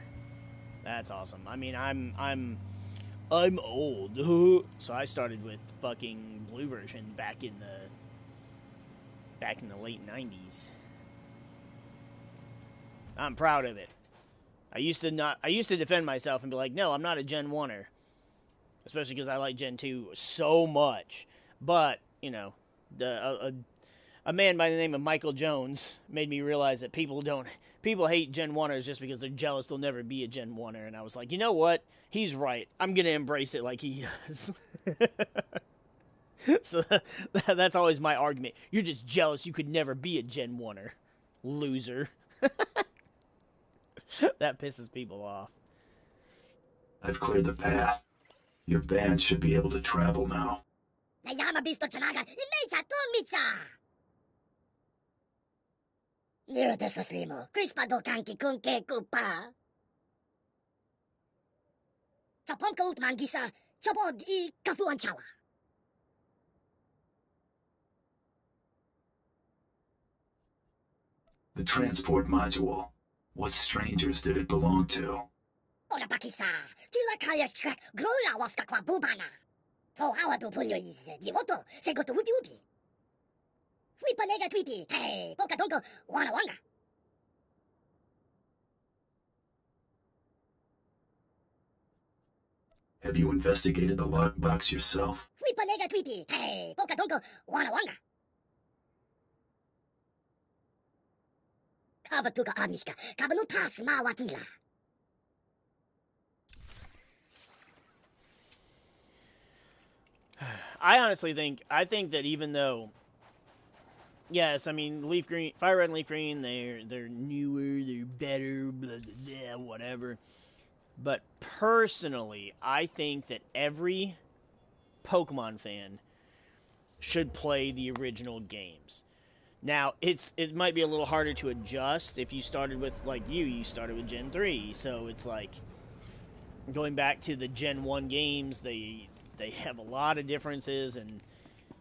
That's awesome. I mean, I'm old, so I started with fucking blue version back in the late 90s. I'm proud of it. I used to defend myself and be like, no, I'm not a Gen 1er. Especially because I like Gen 2 so much. But, you know, a man by the name of Michael Jones made me realize that people hate Gen 1ers just because they're jealous they'll never be a Gen 1er. And I was like, you know what? He's right. I'm going to embrace it like he is. So that's always my argument. You're just jealous you could never be a Gen 1er. Loser. That pisses people off. I've cleared the path. Your band should be able to travel now. Nayama bisto chanaga, imecha tonmicha! Nero desoslimo, crispa do kanki kunke kupa. Chaponka utmangisa, chapod I kafuan chawa. The transport module. What strangers did it belong to? Ora bakisa, tila kaya trek, grola waska kwa bubana. To hawa to pulyo is, diwoto, segoto ubi ubi. Fui panega tweety, hey, poka tonko, wana wanga. Have you investigated the lockbox yourself? Fui panega tweety, hey, poka tonko, wana wanga. Kavatuka amishka, kabanutas ma watila. I honestly think that even though, yes, I mean Leaf Green, Fire Red and Leaf Green, they're newer, they're better, blah, blah, blah, whatever. But personally, I think that every Pokemon fan should play the original games. Now, it might be a little harder to adjust if you started with, like you started with Gen 3, so it's like, going back to the Gen 1 games, they have a lot of differences, and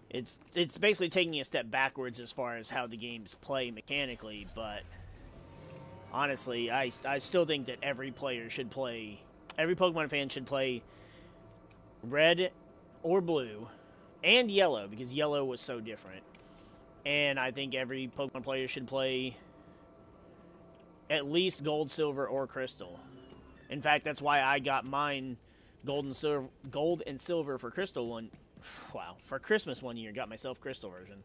it's basically taking a step backwards as far as how the games play mechanically, but honestly, I still think that every Pokemon fan should play Red or Blue, and Yellow, because Yellow was so different. And I think every Pokemon player should play at least Gold, Silver, or Crystal. In fact, that's why I got mine Gold and Silver for for Christmas one year. Got myself Crystal version.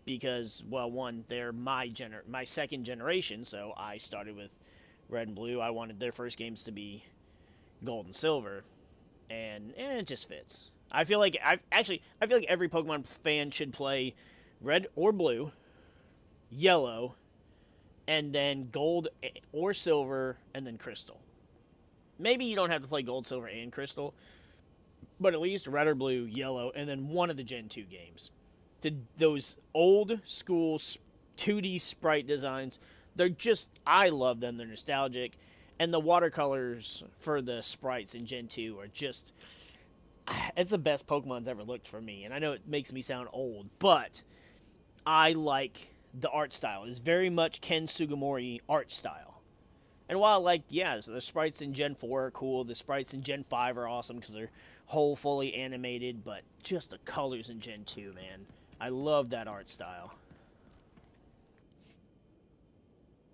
Because, well, one, they're my second generation, so I started with Red and Blue. I wanted their first games to be Gold and Silver. And it just fits. I feel like every Pokemon fan should play Red or Blue, Yellow, and then Gold or Silver, and then Crystal. Maybe you don't have to play Gold, Silver, and Crystal, but at least Red or Blue, Yellow, and then one of the Gen 2 games. Those old school 2D sprite designs, I love them. They're nostalgic, and the watercolors for the sprites in Gen 2 are just, it's the best Pokemon's ever looked for me, and I know it makes me sound old, but I like the art style. It's very much Ken Sugimori art style. And while, so the sprites in Gen 4 are cool, the sprites in Gen 5 are awesome because they're whole fully animated, but just the colors in Gen 2, man. I love that art style.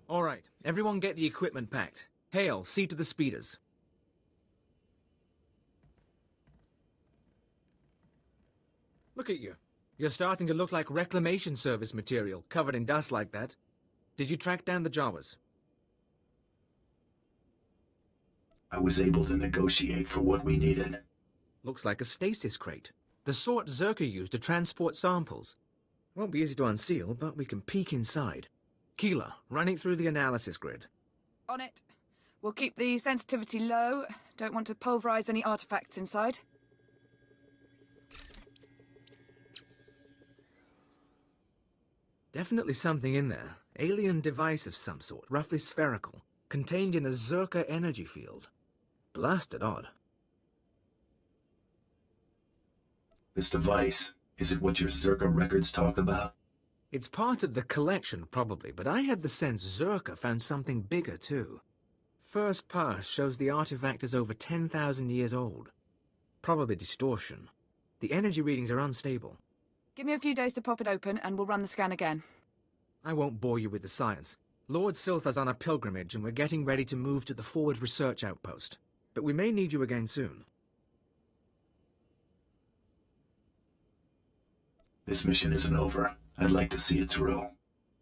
Alright, everyone get the equipment packed. Hale, see to the speeders. Look at you. You're starting to look like reclamation service material, covered in dust like that. Did you track down the Jawas? I was able to negotiate for what we needed. Looks like a stasis crate. The sort Zerka used to transport samples. Won't be easy to unseal, but we can peek inside. Keela, run it through the analysis grid. On it. We'll keep the sensitivity low. Don't want to pulverize any artifacts inside. Definitely something in there. Alien device of some sort, roughly spherical, contained in a Zerka energy field. Blasted odd. This device, is it what your Zerka records talked about? It's part of the collection, probably, but I had the sense Zerka found something bigger, too. First pass shows the artifact is over 10,000 years old. Probably distortion. The energy readings are unstable. Give me a few days to pop it open, and we'll run the scan again. I won't bore you with the science. Lord Silthar's on a pilgrimage, and we're getting ready to move to the forward research outpost. But we may need you again soon. This mission isn't over. I'd like to see it through.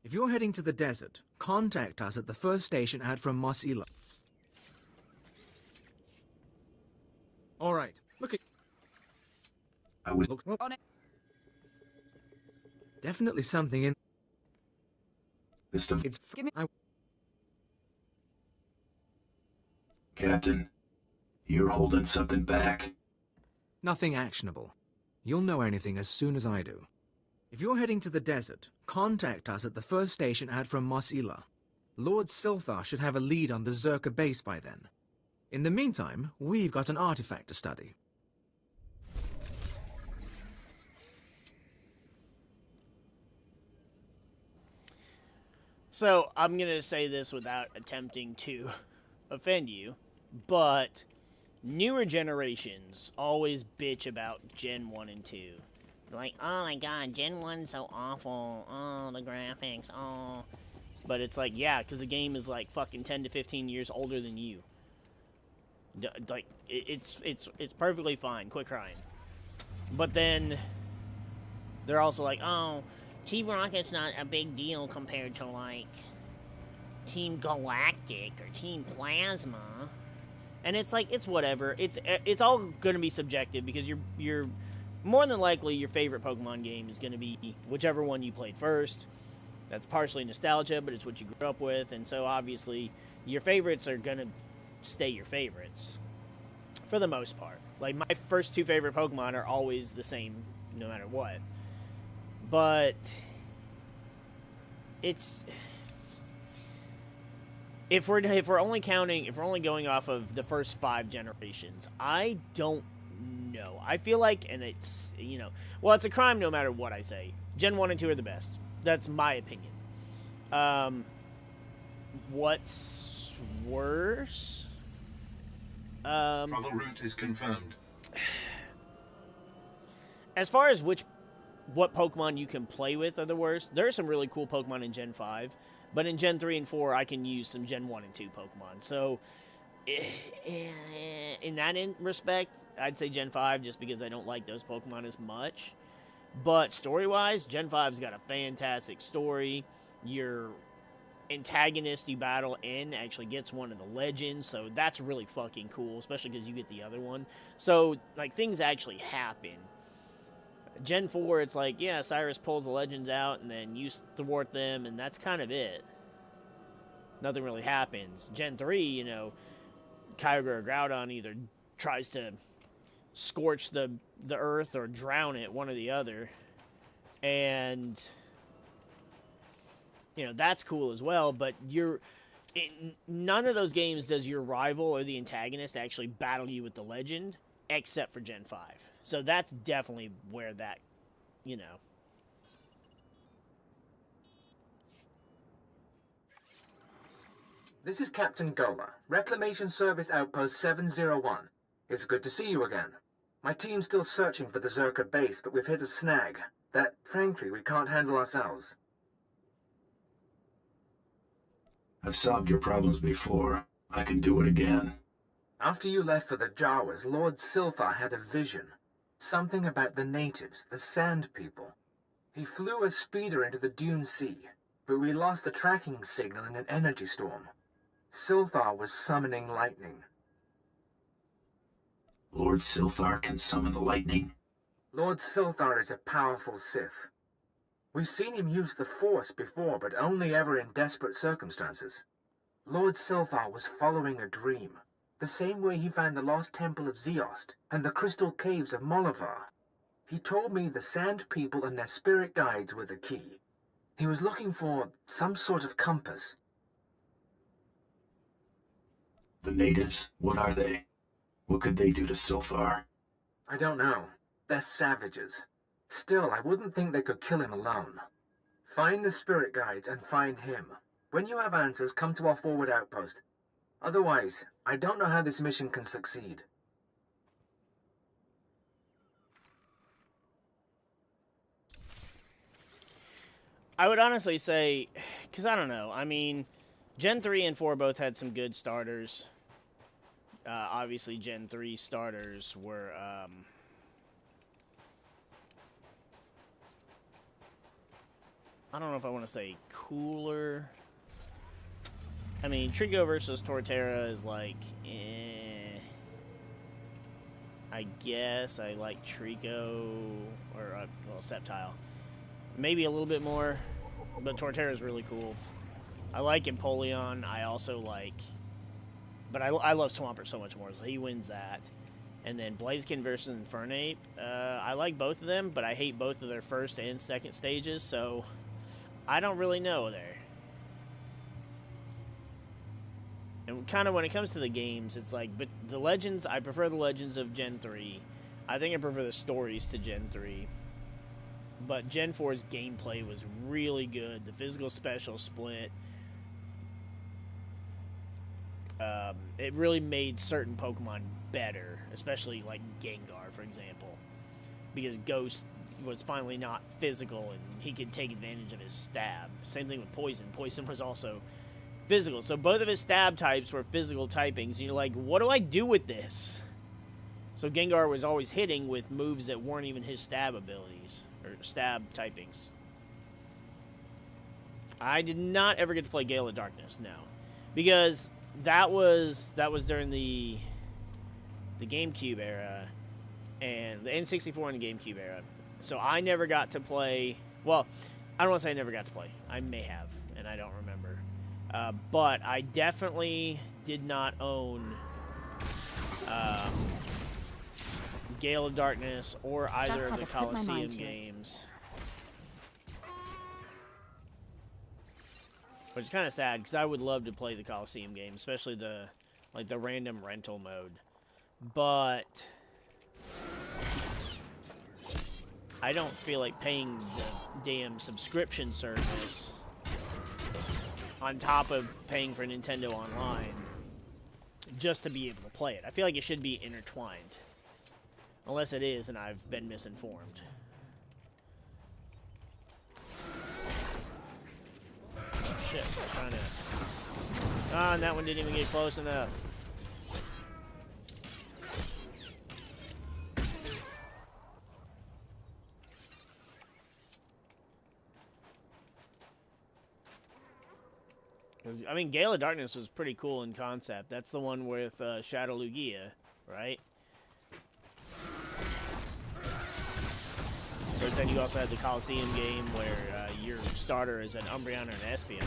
If you're heading to the desert, contact us at the first station out from Mos Ela. All right. Look at... I was... On it. Definitely something in... It's... Give me... Captain, you're holding something back. Nothing actionable. You'll know anything as soon as I do. If you're heading to the desert, contact us at the first station out from Mos Ela. Lord Silthar should have a lead on the Zerka base by then. In the meantime, we've got an artifact to study. So, I'm going to say this without attempting to offend you, but newer generations always bitch about Gen 1 and 2. They're like, oh my god, Gen 1's so awful. Oh, the graphics, oh. But it's like, yeah, because the game is like fucking 10 to 15 years older than you. Like, it's perfectly fine. Quit crying. But then they're also like, oh, Team Rocket's not a big deal compared to, like, Team Galactic or Team Plasma. And it's like, it's whatever. It's all going to be subjective because you're more than likely your favorite Pokemon game is going to be whichever one you played first. That's partially nostalgia, but it's what you grew up with. And so, obviously, your favorites are going to stay your favorites for the most part. Like, my first two favorite Pokemon are always the same no matter what. But it's if we're only going off of the first 5 generations, I don't know. I feel like, and it's, you know, well, it's a crime no matter what I say. Gen 1 and 2 are the best. That's my opinion. What's worse? Travel route is confirmed. As far as what Pokemon you can play with are the worst, there are some really cool Pokemon in Gen 5, but in Gen 3 and 4, I can use some Gen 1 and 2 Pokemon. So, in that respect, I'd say Gen 5 just because I don't like those Pokemon as much. But story-wise, Gen 5's got a fantastic story. Your antagonist you battle in actually gets one of the legends, so that's really fucking cool, especially because you get the other one. So, like, things actually happen. Gen 4, it's like, yeah, Cyrus pulls the legends out, and then you thwart them, and that's kind of it. Nothing really happens. Gen 3, you know, Kyogre or Groudon either tries to scorch the earth or drown it, one or the other. And, you know, that's cool as well, but none of those games does your rival or the antagonist actually battle you with the legend, except for Gen 5. So that's definitely where that, you know. This is Captain Gola, Reclamation Service Outpost 701. It's good to see you again. My team's still searching for the Zerka base, but we've hit a snag that, frankly, we can't handle ourselves. I've solved your problems before. I can do it again. After you left for the Jawas, Lord Silthar had a vision. Something about the natives, the Sand People. He flew a speeder into the Dune Sea, but we lost the tracking signal in an energy storm. Silthar was summoning lightning. Lord Silthar can summon the lightning? Lord Silthar is a powerful Sith. We've seen him use the Force before, but only ever in desperate circumstances. Lord Silthar was following a dream, the same way he found the lost temple of Zeost and the crystal caves of Molivar. He told me the Sand People and their spirit guides were the key. He was looking for some sort of compass. The natives? What are they? What could they do to Silthar? I don't know. They're savages. Still, I wouldn't think they could kill him alone. Find the spirit guides and find him. When you have answers, come to our forward outpost. Otherwise, I don't know how this mission can succeed. I would honestly say, because I don't know, I mean, Gen 3 and 4 both had some good starters. Obviously, Gen 3 starters were, I don't know if I want to say cooler. I mean, Trico versus Torterra is like, I guess I like Trico, or, well, Sceptile. Maybe a little bit more, but Torterra is really cool. I like Empoleon. I also like, but I love Swampert so much more, so he wins that. And then Blaziken versus Infernape. I like both of them, but I hate both of their first and second stages, so I don't really know there. And kind of when it comes to the games, it's like, but the Legends, I prefer the Legends of Gen 3. I think I prefer the stories to Gen 3. But Gen 4's gameplay was really good. The physical special split. It really made certain Pokemon better. Especially like Gengar, for example. Because Ghost was finally not physical and he could take advantage of his stab. Same thing with Poison. Poison was also physical. So both of his stab types were physical typings. And you're like, what do I do with this? So Gengar was always hitting with moves that weren't even his stab abilities. Or stab typings. I did not ever get to play Gale of Darkness, no. Because that was during the GameCube era. And the N64 and the GameCube era. So I never got to play... Well, I don't want to say I never got to play. I may have, and I don't remember. But I definitely did not own... Gale of Darkness or either of the Coliseum games. Which is kind of sad because I would love to play the Coliseum game, especially the random rental mode. But I don't feel like paying the damn subscription service on top of paying for Nintendo Online just to be able to play it. I feel like it should be intertwined. Unless it is, and I've been misinformed. Oh, shit. I'm trying to... Ah, and that one didn't even get close enough. I mean, Gale of Darkness was pretty cool in concept. That's the one with Shadow Lugia, right? Whereas then you also had the Coliseum game where your starter is an Umbreon or an Espeon.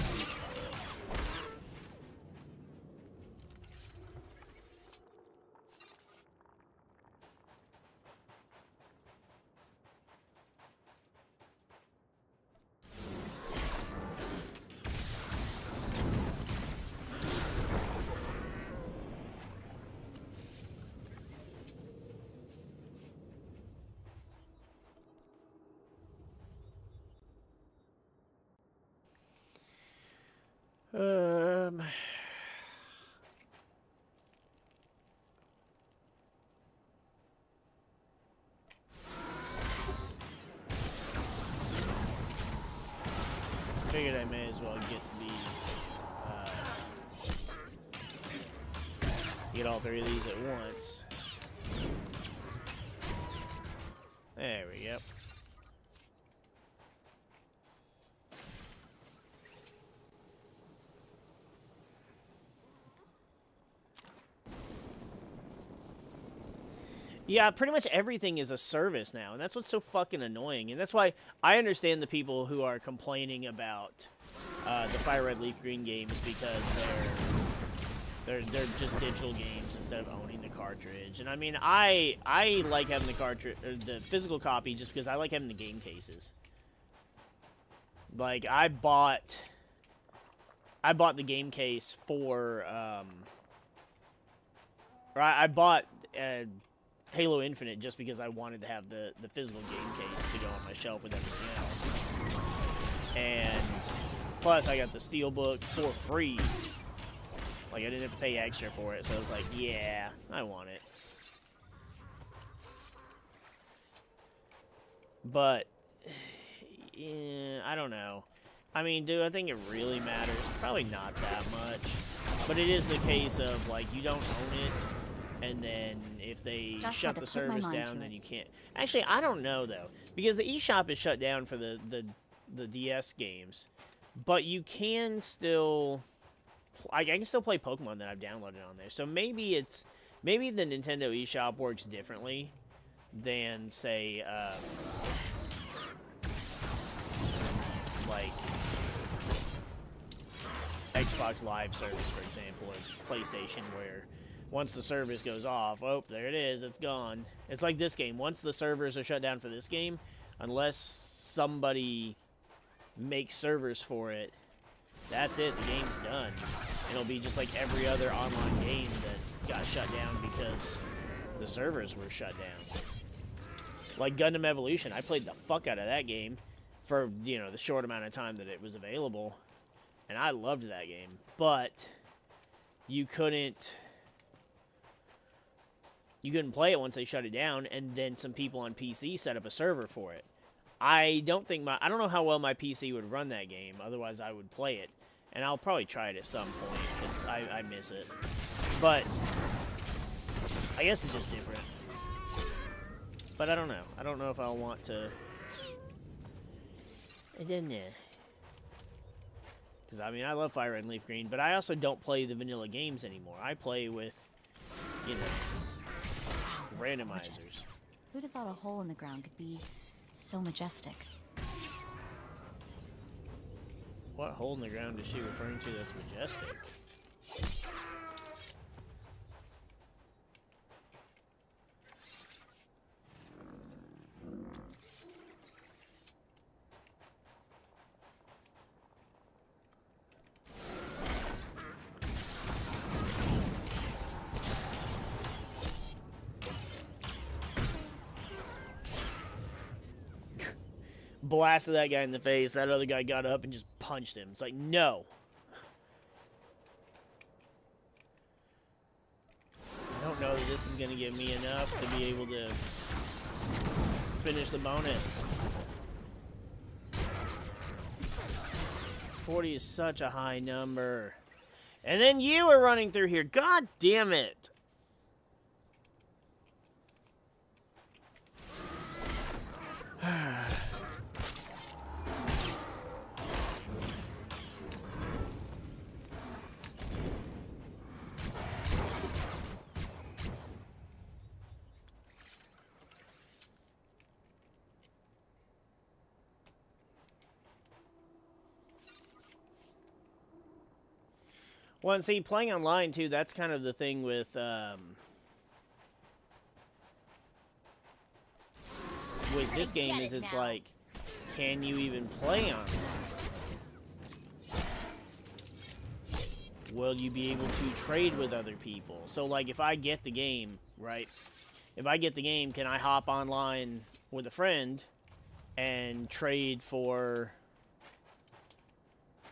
Figured I may as well get these, get all three of these at once. There we go. Yeah, pretty much everything is a service now, and that's what's so fucking annoying. And that's why I understand the people who are complaining about the Fire Red Leaf Green games because they're just digital games instead of owning the cartridge. And I mean, I like having the cartridge or the physical copy just because I like having the game cases. Like I bought the game case for or I bought Halo Infinite just because I wanted to have the physical game case to go on my shelf with everything else. And plus, I got the Steelbook for free. Like, I didn't have to pay extra for it, so I was like, yeah, I want it. But, yeah, I don't know. I mean, do I think it really matters? Probably not that much. But it is the case of, like, you don't own it, and then if they shut the service down, then you can't. Actually, I don't know, though. Because the eShop is shut down for the DS games. But you can still... I can still play Pokemon that I've downloaded on there. So maybe maybe the Nintendo eShop works differently than, say, like Xbox Live service, for example, or PlayStation, where once the service goes off, oh, there it is, it's gone. It's like this game. Once the servers are shut down for this game, unless somebody makes servers for it, that's it, the game's done. It'll be just like every other online game that got shut down because the servers were shut down. Like Gundam Evolution, I played the fuck out of that game for, you know, the short amount of time that it was available. And I loved that game. But you couldn't play it once they shut it down, and then some people on PC set up a server for it. I don't know how well my PC would run that game, otherwise I would play it. And I'll probably try it at some point, because I miss it. But I guess it's just different. But I don't know. I don't know if I'll want to... I don't know. Because, I mean, I love Fire Red and Leaf Green, but I also don't play the vanilla games anymore. I play with, you know, randomizers. Who'd have thought a hole in the ground could be so majestic? What hole in the ground is she referring to that's majestic? Blasted that guy in the face. That other guy got up and just punched him. It's like, no. I don't know that this is going to give me enough to be able to finish the bonus. 40 is such a high number. And then you are running through here. God damn it. Well, and see, playing online, too, that's kind of the thing with this game is it's like, can you even play online? Will you be able to trade with other people? So, like, if I get the game, right? If I get the game, can I hop online with a friend and trade for,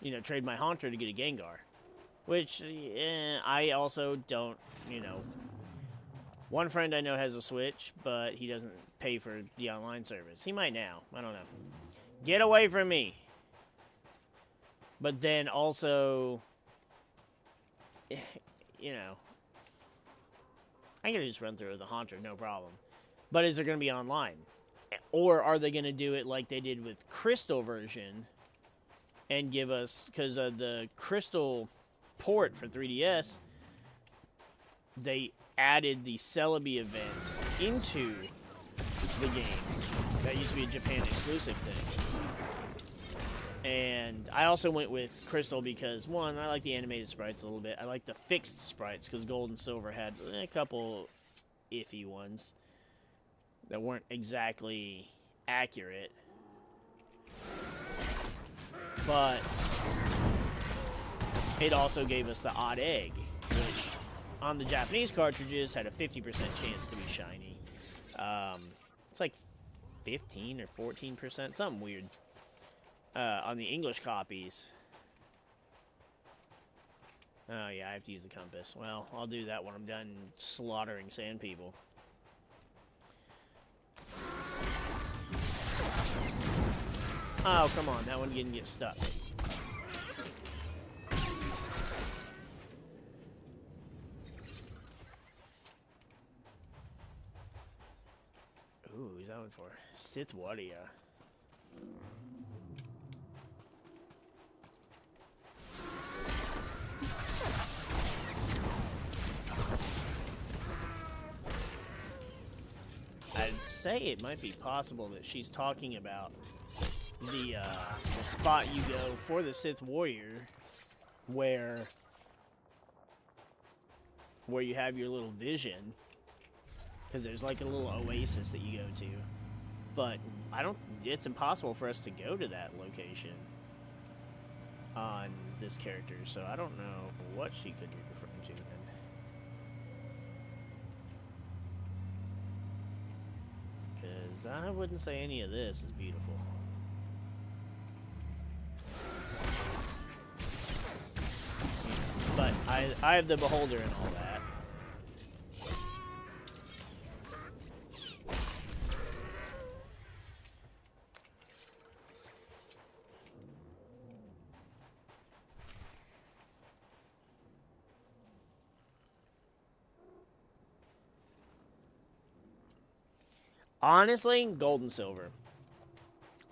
you know, trade my Haunter to get a Gengar? Which, I also don't, you know. One friend I know has a Switch, but he doesn't pay for the online service. He might now. I don't know. Get away from me. But then also, you know, I can just run through the Haunter, no problem. But is there going to be online? Or are they going to do it like they did with Crystal version and give us, because the Crystal port for 3DS, they added the Celebi event into the game. That used to be a Japan exclusive thing. And I also went with Crystal because, one, I like the animated sprites a little bit. I like the fixed sprites because Gold and Silver had a couple iffy ones that weren't exactly accurate. But it also gave us the odd egg, which on the Japanese cartridges had a 50% chance to be shiny. It's like 15 or 14%, something weird. on the English copies. Oh, yeah, I have to use the compass. Well, I'll do that when I'm done slaughtering sand people. Oh, come on. That one didn't get stuck. Ooh, who's that one for? Sith Warrior. I'd say it might be possible that she's talking about the spot you go for the Sith Warrior where you have your little vision, because there's like a little oasis that you go to, but it's impossible for us to go to that location on this character, so I don't know what she could be referring to then. Because I wouldn't say any of this is beautiful. But I have the Beholder and all that. Honestly, gold and silver.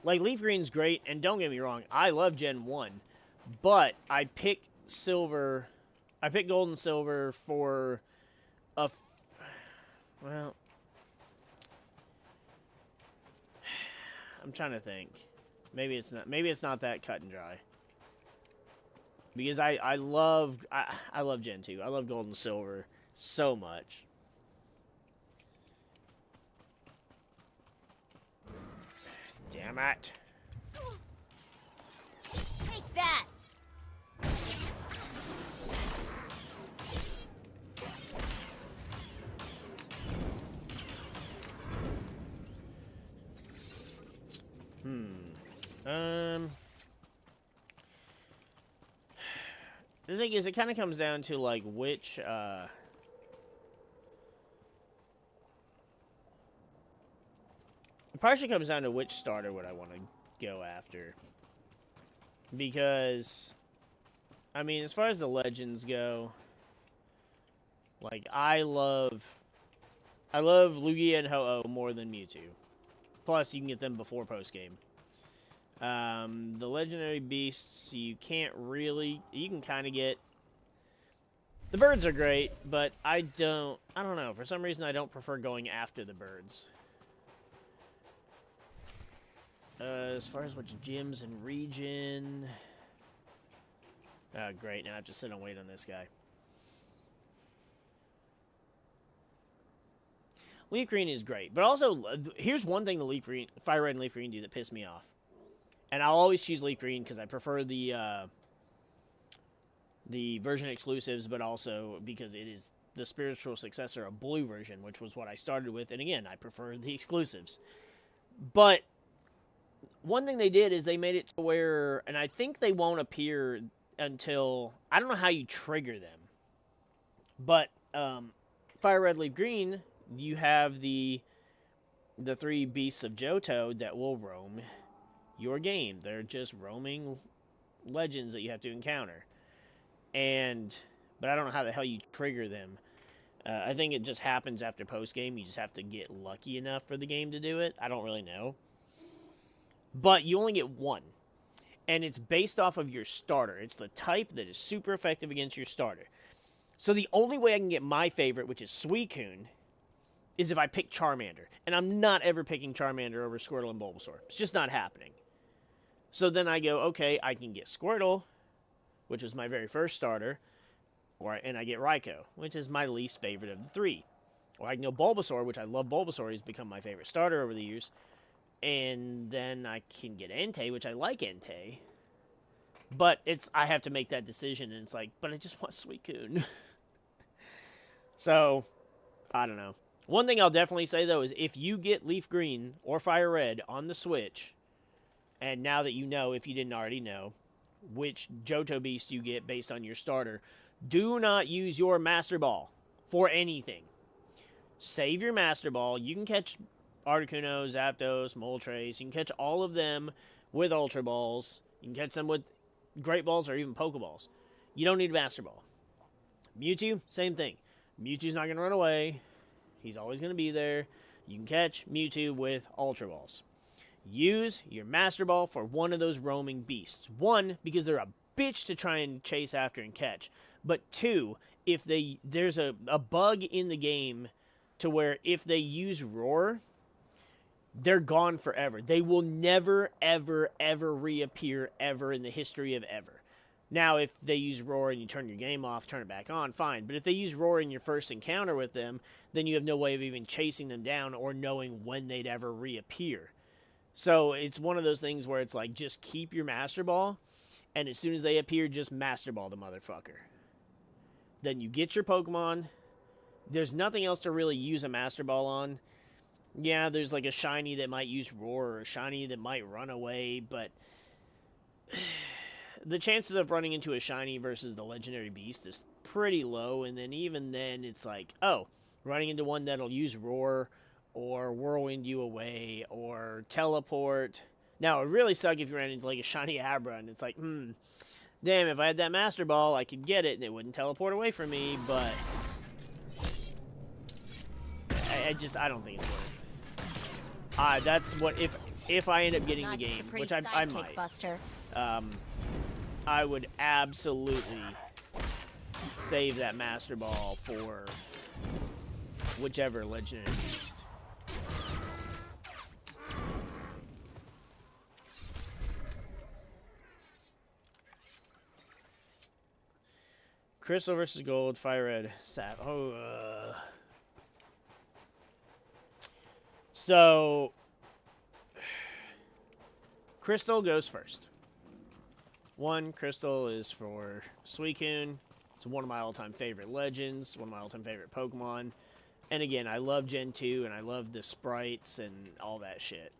Like, Leaf Green's great, and don't get me wrong, I love Gen 1, but I pick silver. I pick gold and silver for well, I'm trying to think. Maybe it's not that cut and dry. Because I love Gen 2. I love gold and silver so much. Damn it. Take that! The thing is, it kind of comes down to, like, which, it partially comes down to which starter would I want to go after. Because, I mean, as far as the legends go, like, I love Lugia and Ho-Oh more than Mewtwo. Plus, you can get them before post-game. The legendary beasts, you can't really... You can kind of get... The birds are great, but I don't know. For some reason, I don't prefer going after the birds. As far as which gyms and region... Oh, great. Now I have to sit and wait on this guy. Leaf Green is great. But also, here's one thing the Fire Red and Leaf Green do that piss me off. And I'll always choose Leaf Green because I prefer the version exclusives, but also because it is the spiritual successor of Blue version, which was what I started with. And again, I prefer the exclusives. But one thing they did is they made it to where, and I think they won't appear until, I don't know how you trigger them. But Fire Red, Leaf Green, you have the 3 beasts of Johto that will roam your game. They're just roaming legends that you have to encounter. But I don't know how the hell you trigger them. I think it just happens after post-game. You just have to get lucky enough for the game to do it. I don't really know. But you only get one. And it's based off of your starter. It's the type that is super effective against your starter. So the only way I can get my favorite, which is Suicune, is if I pick Charmander. And I'm not ever picking Charmander over Squirtle and Bulbasaur. It's just not happening. So then I go, okay, I can get Squirtle, which was my very first starter, and I get Raikou, which is my least favorite of the 3. Or I can go Bulbasaur, which I love Bulbasaur. He's become my favorite starter over the years. And then I can get Entei, which I like Entei. But I have to make that decision, and it's like, but I just want Suicune. So, I don't know. One thing I'll definitely say, though, is if you get Leaf Green or Fire Red on the Switch, And now that you know, if you didn't already know, which Johto Beast you get based on your starter, do not use your Master Ball for anything. Save your Master Ball. You can catch Articuno, Zapdos, Moltres. You can catch all of them with Ultra Balls. You can catch them with Great Balls or even Pokeballs. You don't need a Master Ball. Mewtwo, same thing. Mewtwo's not going to run away. He's always going to be there. You can catch Mewtwo with Ultra Balls. Use your Master Ball for one of those roaming beasts. One, because they're a bitch to try and chase after and catch. But two, if there's a bug in the game to where if they use Roar, they're gone forever. They will never, ever, ever reappear ever in the history of ever. Now, if they use Roar and you turn your game off, turn it back on, fine. But if they use Roar in your first encounter with them, then you have no way of even chasing them down or knowing when they'd ever reappear. So it's one of those things where it's like, just keep your Master Ball, and as soon as they appear, just Master Ball the motherfucker. Then you get your Pokemon. There's nothing else to really use a Master Ball on. Yeah, there's like a shiny that might use Roar or a shiny that might run away, but the chances of running into a shiny versus the legendary beast is pretty low, and then even then it's like, oh, running into one that'll use Roar or Whirlwind you away or teleport. Now, it would really suck if you ran into like a shiny Abra and it's like, damn, if I had that Master Ball, I could get it and it wouldn't teleport away from me, but I don't think it's worth. That's what, if I end up getting the game, which I might, Buster. I would absolutely save that Master Ball for whichever legendary beast. Crystal versus Gold, Fire Red, Sap. So, Crystal goes first. One, Crystal is for Suicune. It's one of my all-time favorite legends, one of my all-time favorite Pokemon. And again, I love Gen 2, and I love the sprites and all that shit.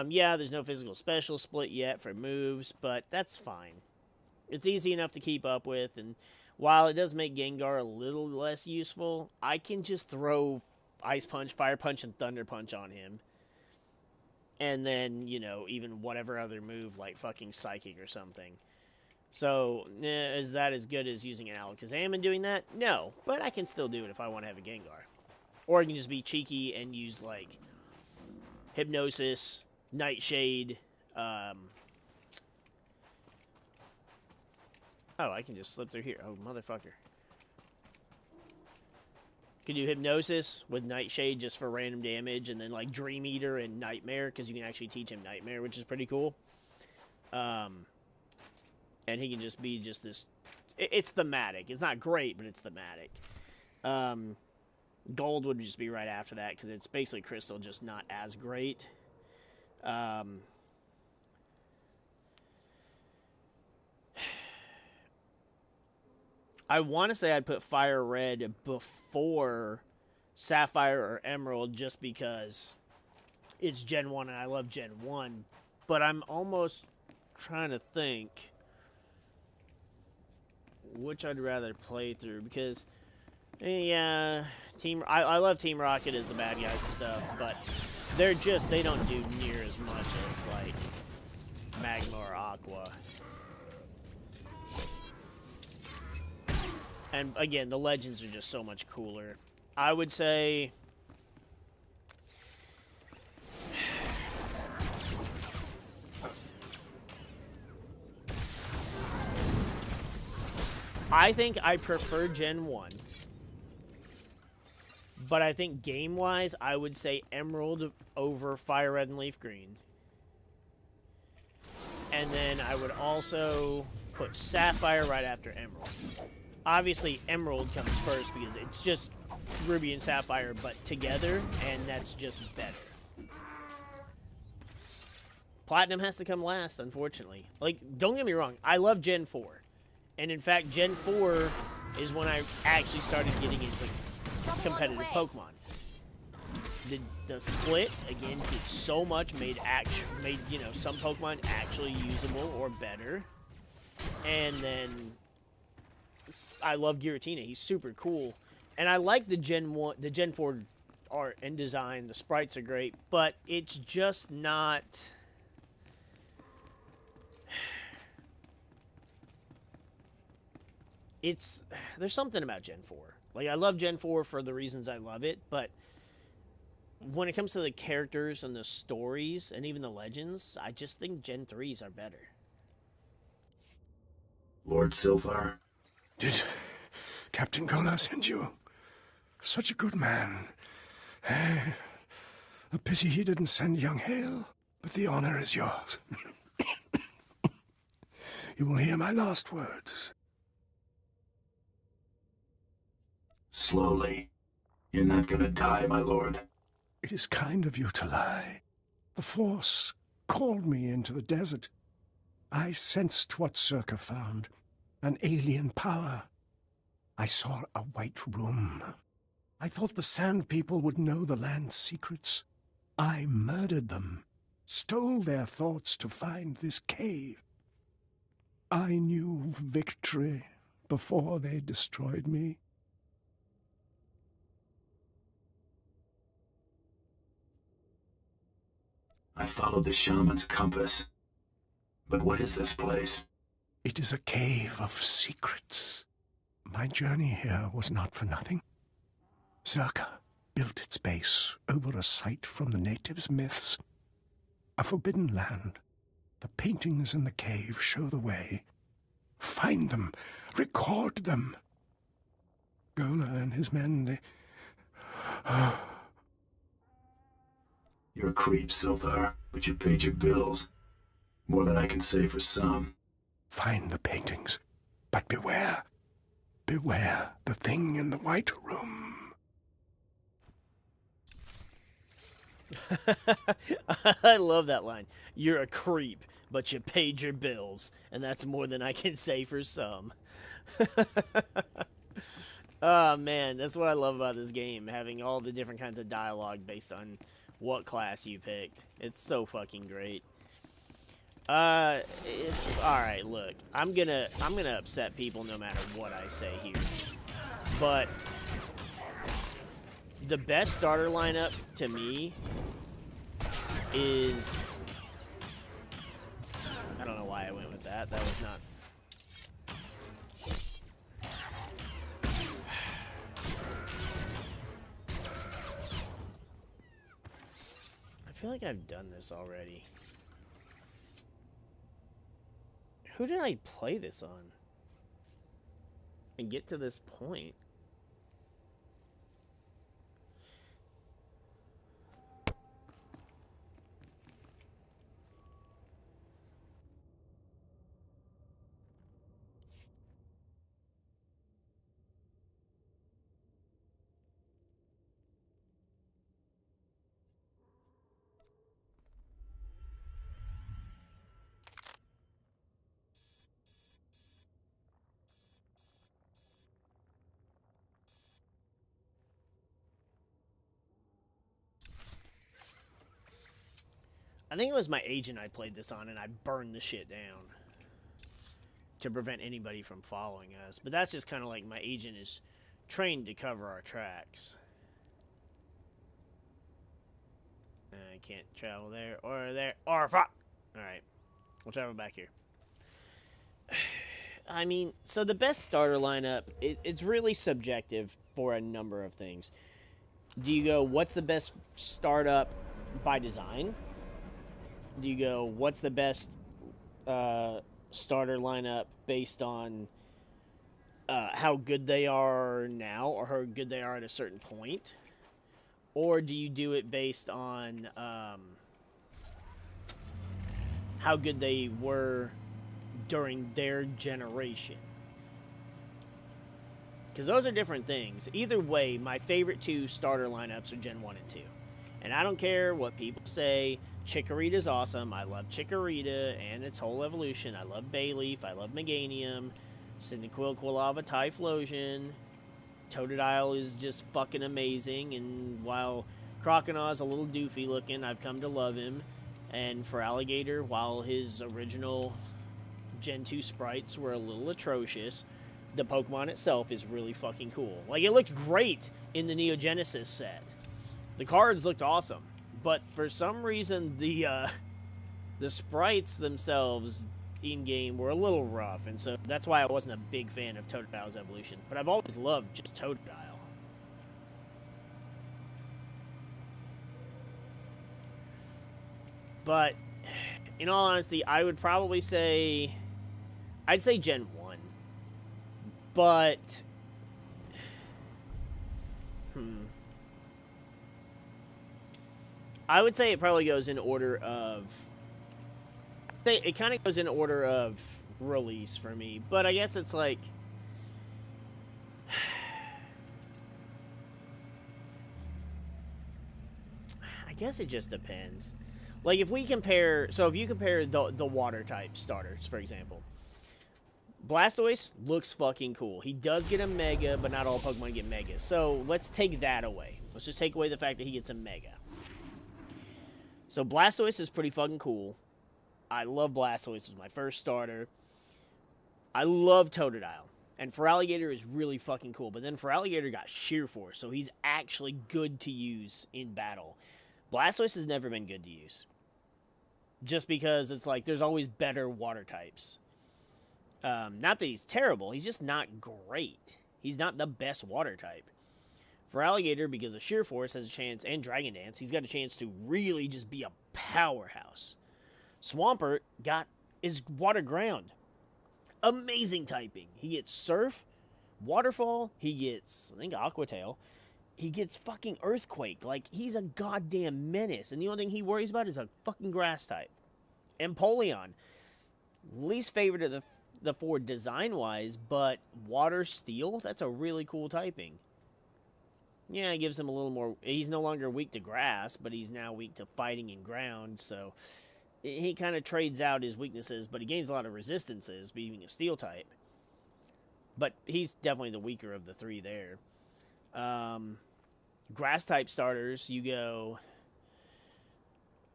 Yeah, there's no physical special split yet for moves, but that's fine. It's easy enough to keep up with, and while it does make Gengar a little less useful, I can just throw Ice Punch, Fire Punch, and Thunder Punch on him. And then, you know, even whatever other move, like fucking Psychic or something. So, is that as good as using an Alakazam and doing that? No, but I can still do it if I want to have a Gengar. Or I can just be cheeky and use, like, Hypnosis, Nightshade, oh, I can just slip through here. Oh, motherfucker. Could do Hypnosis with Nightshade just for random damage, and then like Dream Eater and Nightmare, because you can actually teach him Nightmare, which is pretty cool. And he can just be just this... It's thematic. It's not great, but it's thematic. Gold would just be right after that, because it's basically Crystal, just not as great. I want to say I'd put Fire Red before Sapphire or Emerald just because it's Gen 1 and I love Gen 1. But I'm almost trying to think which I'd rather play through because, yeah, I love Team Rocket as the bad guys and stuff, but they don't do near as much as, like, Magma or Aqua. And again, the legends are just so much cooler. I would say... I think I prefer Gen 1. But I think game-wise, I would say Emerald over Fire Red and Leaf Green. And then I would also put Sapphire right after Emerald. Obviously, Emerald comes first because it's just Ruby and Sapphire, but together, and that's just better. Platinum has to come last, unfortunately. Like, don't get me wrong, I love Gen 4. And in fact, Gen 4 is when I actually started getting into competitive Pokemon. the split again did so much, made you know, some Pokemon actually usable or better. And then I love Giratina. He's super cool. And I like the Gen 4 art and design. The sprites are great, but it's just not... There's something about Gen 4. Like, I love Gen 4 for the reasons I love it, but when it comes to the characters and the stories and even the legends, I just think Gen 3s are better. Lord Silphar? Did Captain Gola send you? Such a good man. A pity he didn't send young Hale, but the honor is yours. You will hear my last words. Slowly. You're not gonna die, my lord. It is kind of you to lie. The Force called me into the desert. I sensed what Circa found. An alien power. I saw a white room. I thought the Sand People would know the land's secrets. I murdered them, stole their thoughts to find this cave. I knew victory before they destroyed me. I followed the shaman's compass. But what is this place? It is a cave of secrets. My journey here was not for nothing. Circa built its base over a site from the natives' myths. A forbidden land. The paintings in the cave show the way. Find them. Record them. Gola and his men, they... You're a creep, Silphar, but you paid your bills. More than I can say for some. Find the paintings, but beware. Beware the thing in the white room. I love that line. You're a creep, but you paid your bills, and that's more than I can say for some. Oh, man, that's what I love about this game, having all the different kinds of dialogue based on what class you picked. It's so fucking great. Alright, look. I'm gonna upset people no matter what I say here. But the best starter lineup to me is... I don't know why I went with that. That was not... I feel like I've done this already. Who did I play this on? And get to this point? I think it was my agent I played this on, and I burned the shit down to prevent anybody from following us. But that's just kind of like my agent is trained to cover our tracks. I can't travel there or fuck. Alright, we'll travel back here. I mean, so the best starter lineup, it's really subjective for a number of things. Do you go, what's the best startup by design? Do you go, what's the best starter lineup based on how good they are now or how good they are at a certain point? Or do you do it based on how good they were during their generation? Because those are different things. Either way, my favorite two starter lineups are Gen 1 and 2. And I don't care what people say. Chikorita's awesome. I love Chikorita and its whole evolution. I love Bayleaf. I love Meganium. Cyndaquil, Quilava, Typhlosion. Totodile is just fucking amazing. And while Croconaw a little doofy looking. I've come to love him. And for Alligator, while his original Gen 2 sprites were a little atrocious, the Pokemon itself is really fucking cool. Like, it looked great in the Neo Genesis set. The cards looked awesome. But for some reason, the sprites themselves in-game were a little rough. And so that's why I wasn't a big fan of Totodile's evolution. But I've always loved just Totodile. But, in all honesty, I would probably say... I'd say Gen 1. But... I would say it probably goes in order of... It kind of goes in order of release for me. But I guess it's like... I guess it just depends. Like, if we compare... So, if you compare the water-type starters, for example. Blastoise looks fucking cool. He does get a Mega, but not all Pokemon get Mega. So, let's take that away. Let's just take away the fact that he gets a Mega. So, Blastoise is pretty fucking cool. I love Blastoise. It was my first starter. I love Totodile. And Feraligatr is really fucking cool. But then Feraligatr got Sheer Force, so he's actually good to use in battle. Blastoise has never been good to use. Just because it's like, there's always better water types. Not that he's terrible, he's just not great. He's not the best water type. Feraligatr, because of Sheer Force, has a chance, and Dragon Dance, he's got a chance to really just be a powerhouse. Swampert is water ground. Amazing typing. He gets Surf, Waterfall, he gets, I think, Aqua Tail. He gets fucking Earthquake. Like, he's a goddamn menace. And the only thing he worries about is a fucking grass type. Empoleon. Least favorite of the four design-wise, but Water Steel, that's a really cool typing. Yeah, it gives him a little more... He's no longer weak to grass, but he's now weak to fighting in ground, so... He kind of trades out his weaknesses, but he gains a lot of resistances, being a Steel type. But he's definitely the weaker of the three there. Grass-type starters, you go...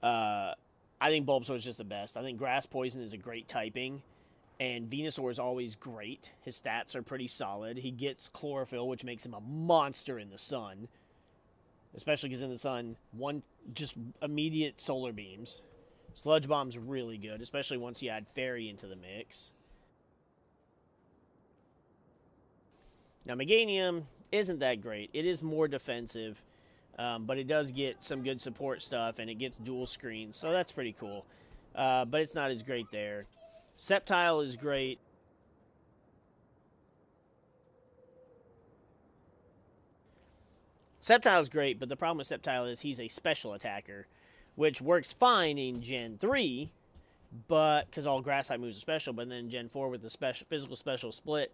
I think Bulbasaur is just the best. I think Grass Poison is a great typing. And Venusaur is always great. His stats are pretty solid. He gets Chlorophyll, which makes him a monster in the sun. Especially because in the sun, just immediate solar beams. Sludge Bomb's really good, especially once you add Fairy into the mix. Now, Meganium isn't that great. It is more defensive, but it does get some good support stuff, and it gets dual screens, so that's pretty cool. But it's not as great there. Sceptile is great. Sceptile's great, but the problem with Sceptile is he's a special attacker, which works fine in Gen 3, but because all grass-type moves are special, but then Gen 4 with the physical special split,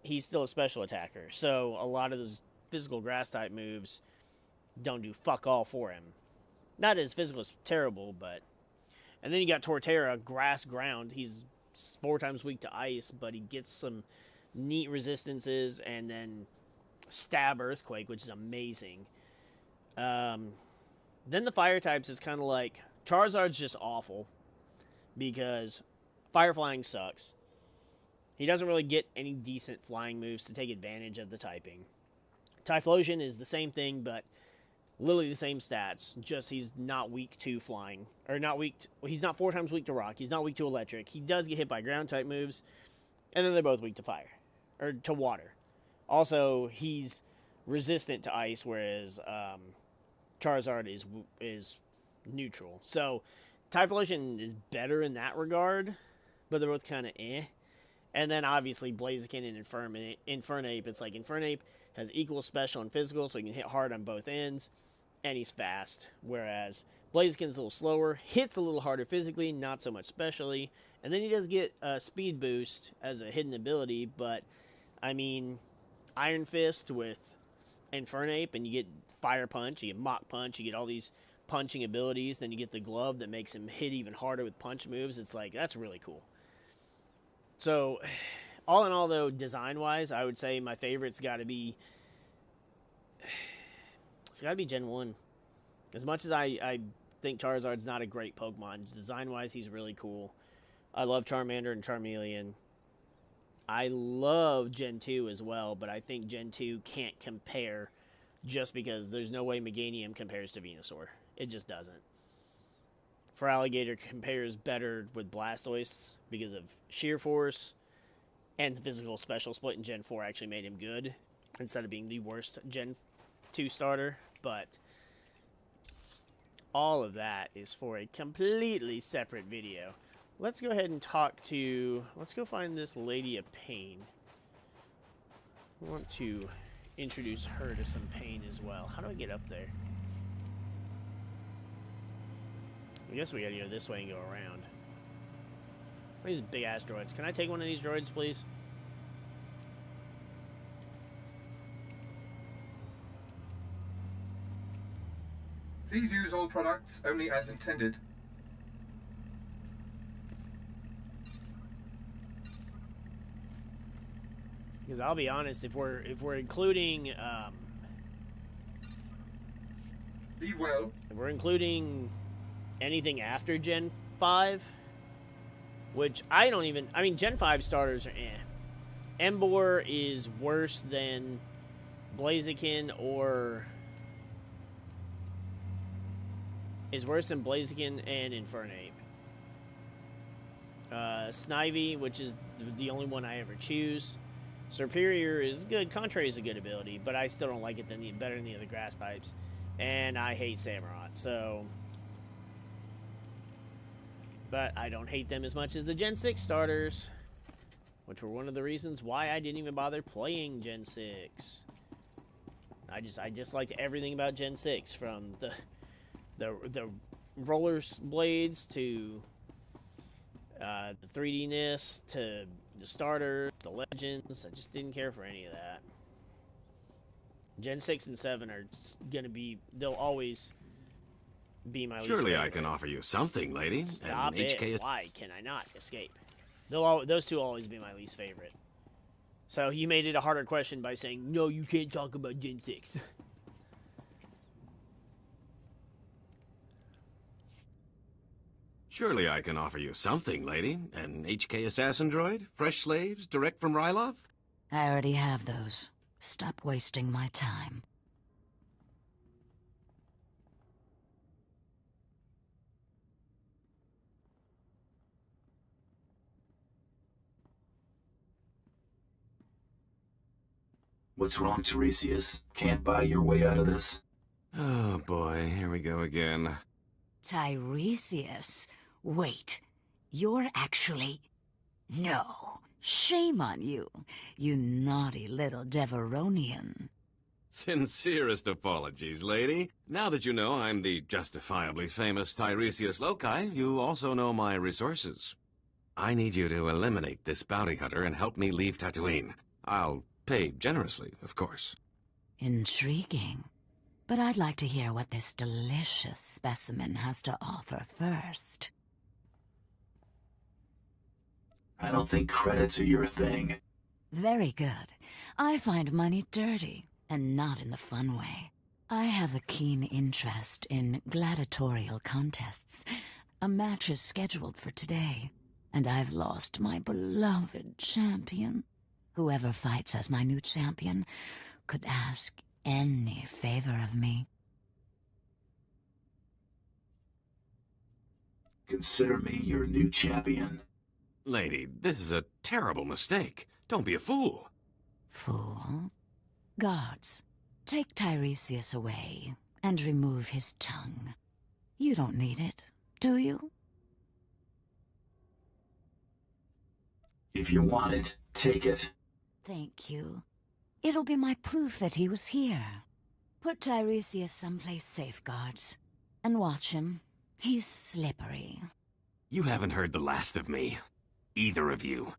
he's still a special attacker. So a lot of those physical grass-type moves don't do fuck all for him. Not that his physical is terrible, but... And then you got Torterra, grass ground. He's 4 times weak to ice, but he gets some neat resistances, and then Stab Earthquake, which is amazing. Then the fire types is kind of like... Charizard's just awful, because Fire Flying sucks. He doesn't really get any decent flying moves to take advantage of the typing. Typhlosion is the same thing, but literally the same stats, just he's not weak to flying. Or not weak to, he's not 4 times weak to rock. He's not weak to electric. He does get hit by ground type moves, and then they're both weak to fire. Or to water. Also, he's resistant to ice, whereas Charizard is neutral. So, Typhlosion is better in that regard, but they're both kind of eh. And then, obviously, Blaziken and Infernape. It's like Infernape has equal special and physical, so he can hit hard on both ends, and he's fast. Whereas Blaziken's a little slower, hits a little harder physically, not so much specially. And then he does get a speed boost as a hidden ability, but, I mean, Iron Fist with Infernape, and you get Fire Punch, you get Mach Punch, you get all these punching abilities, then you get the glove that makes him hit even harder with punch moves. It's like, that's really cool. So, all in all, though, design-wise, I would say my favorite's got to be... It's got to be Gen 1. As much as I think Charizard's not a great Pokemon, design-wise, he's really cool. I love Charmander and Charmeleon. I love Gen 2 as well, but I think Gen 2 can't compare just because there's no way Meganium compares to Venusaur. It just doesn't. Feraligatr compares better with Blastoise because of sheer force, and the physical special split in Gen 4 actually made him good instead of being the worst Gen 2 starter. But all of that is for a completely separate video. Let's go ahead and talk to... Let's go find this Lady of Pain. I want to introduce her to some pain as well. How do I get up there? I guess we gotta go this way and go around. These big-ass droids. Can I take one of these droids, please? Please use all products only as intended. Because I'll be honest, if we're including Be well. if we're including anything after Gen 5, which I mean Gen 5 starters are Emboar is worse than Blaziken and Infernape. Snivy, which is the only one I ever choose. Superior is good. Contrary is a good ability, but I still don't like it better than the other grass types. And I hate Samurott, so... But I don't hate them as much as the Gen 6 starters, which were one of the reasons why I didn't even bother playing Gen 6. I disliked everything about Gen 6, from the roller blades to the 3D-ness to the starter, the legends. I just didn't care for any of that. Gen 6 and 7 are gonna be, they'll always be my least favorite. Surely I can offer you something, lady. Stop And it. HK Why can I not escape? Those two will always be my least favorite. So you made it a harder question by saying, no, you can't talk about Gen 6. Surely I can offer you something, lady. An HK assassin droid? Fresh slaves? Direct from Ryloth? I already have those. Stop wasting my time. What's wrong, Tiresias? Can't buy your way out of this? Oh boy, here we go again. Tiresias? Wait, you're actually... No, shame on you, you naughty little Deveronian. Sincerest apologies, lady. Now that you know I'm the justifiably famous Tiresias Loci, you also know my resources. I need you to eliminate this bounty hunter and help me leave Tatooine. I'll pay generously, of course. Intriguing. But I'd like to hear what this delicious specimen has to offer first. I don't think credits are your thing. Very good. I find money dirty, and not in the fun way. I have a keen interest in gladiatorial contests. A match is scheduled for today, and I've lost my beloved champion. Whoever fights as my new champion could ask any favor of me. Consider me your new champion. Lady, this is a terrible mistake. Don't be a fool. Fool? Guards, take Tiresias away and remove his tongue. You don't need it, do you? If you want it, take it. Thank you. It'll be my proof that he was here. Put Tiresias someplace safe, guards, and watch him. He's slippery. You haven't heard the last of me. Either of you.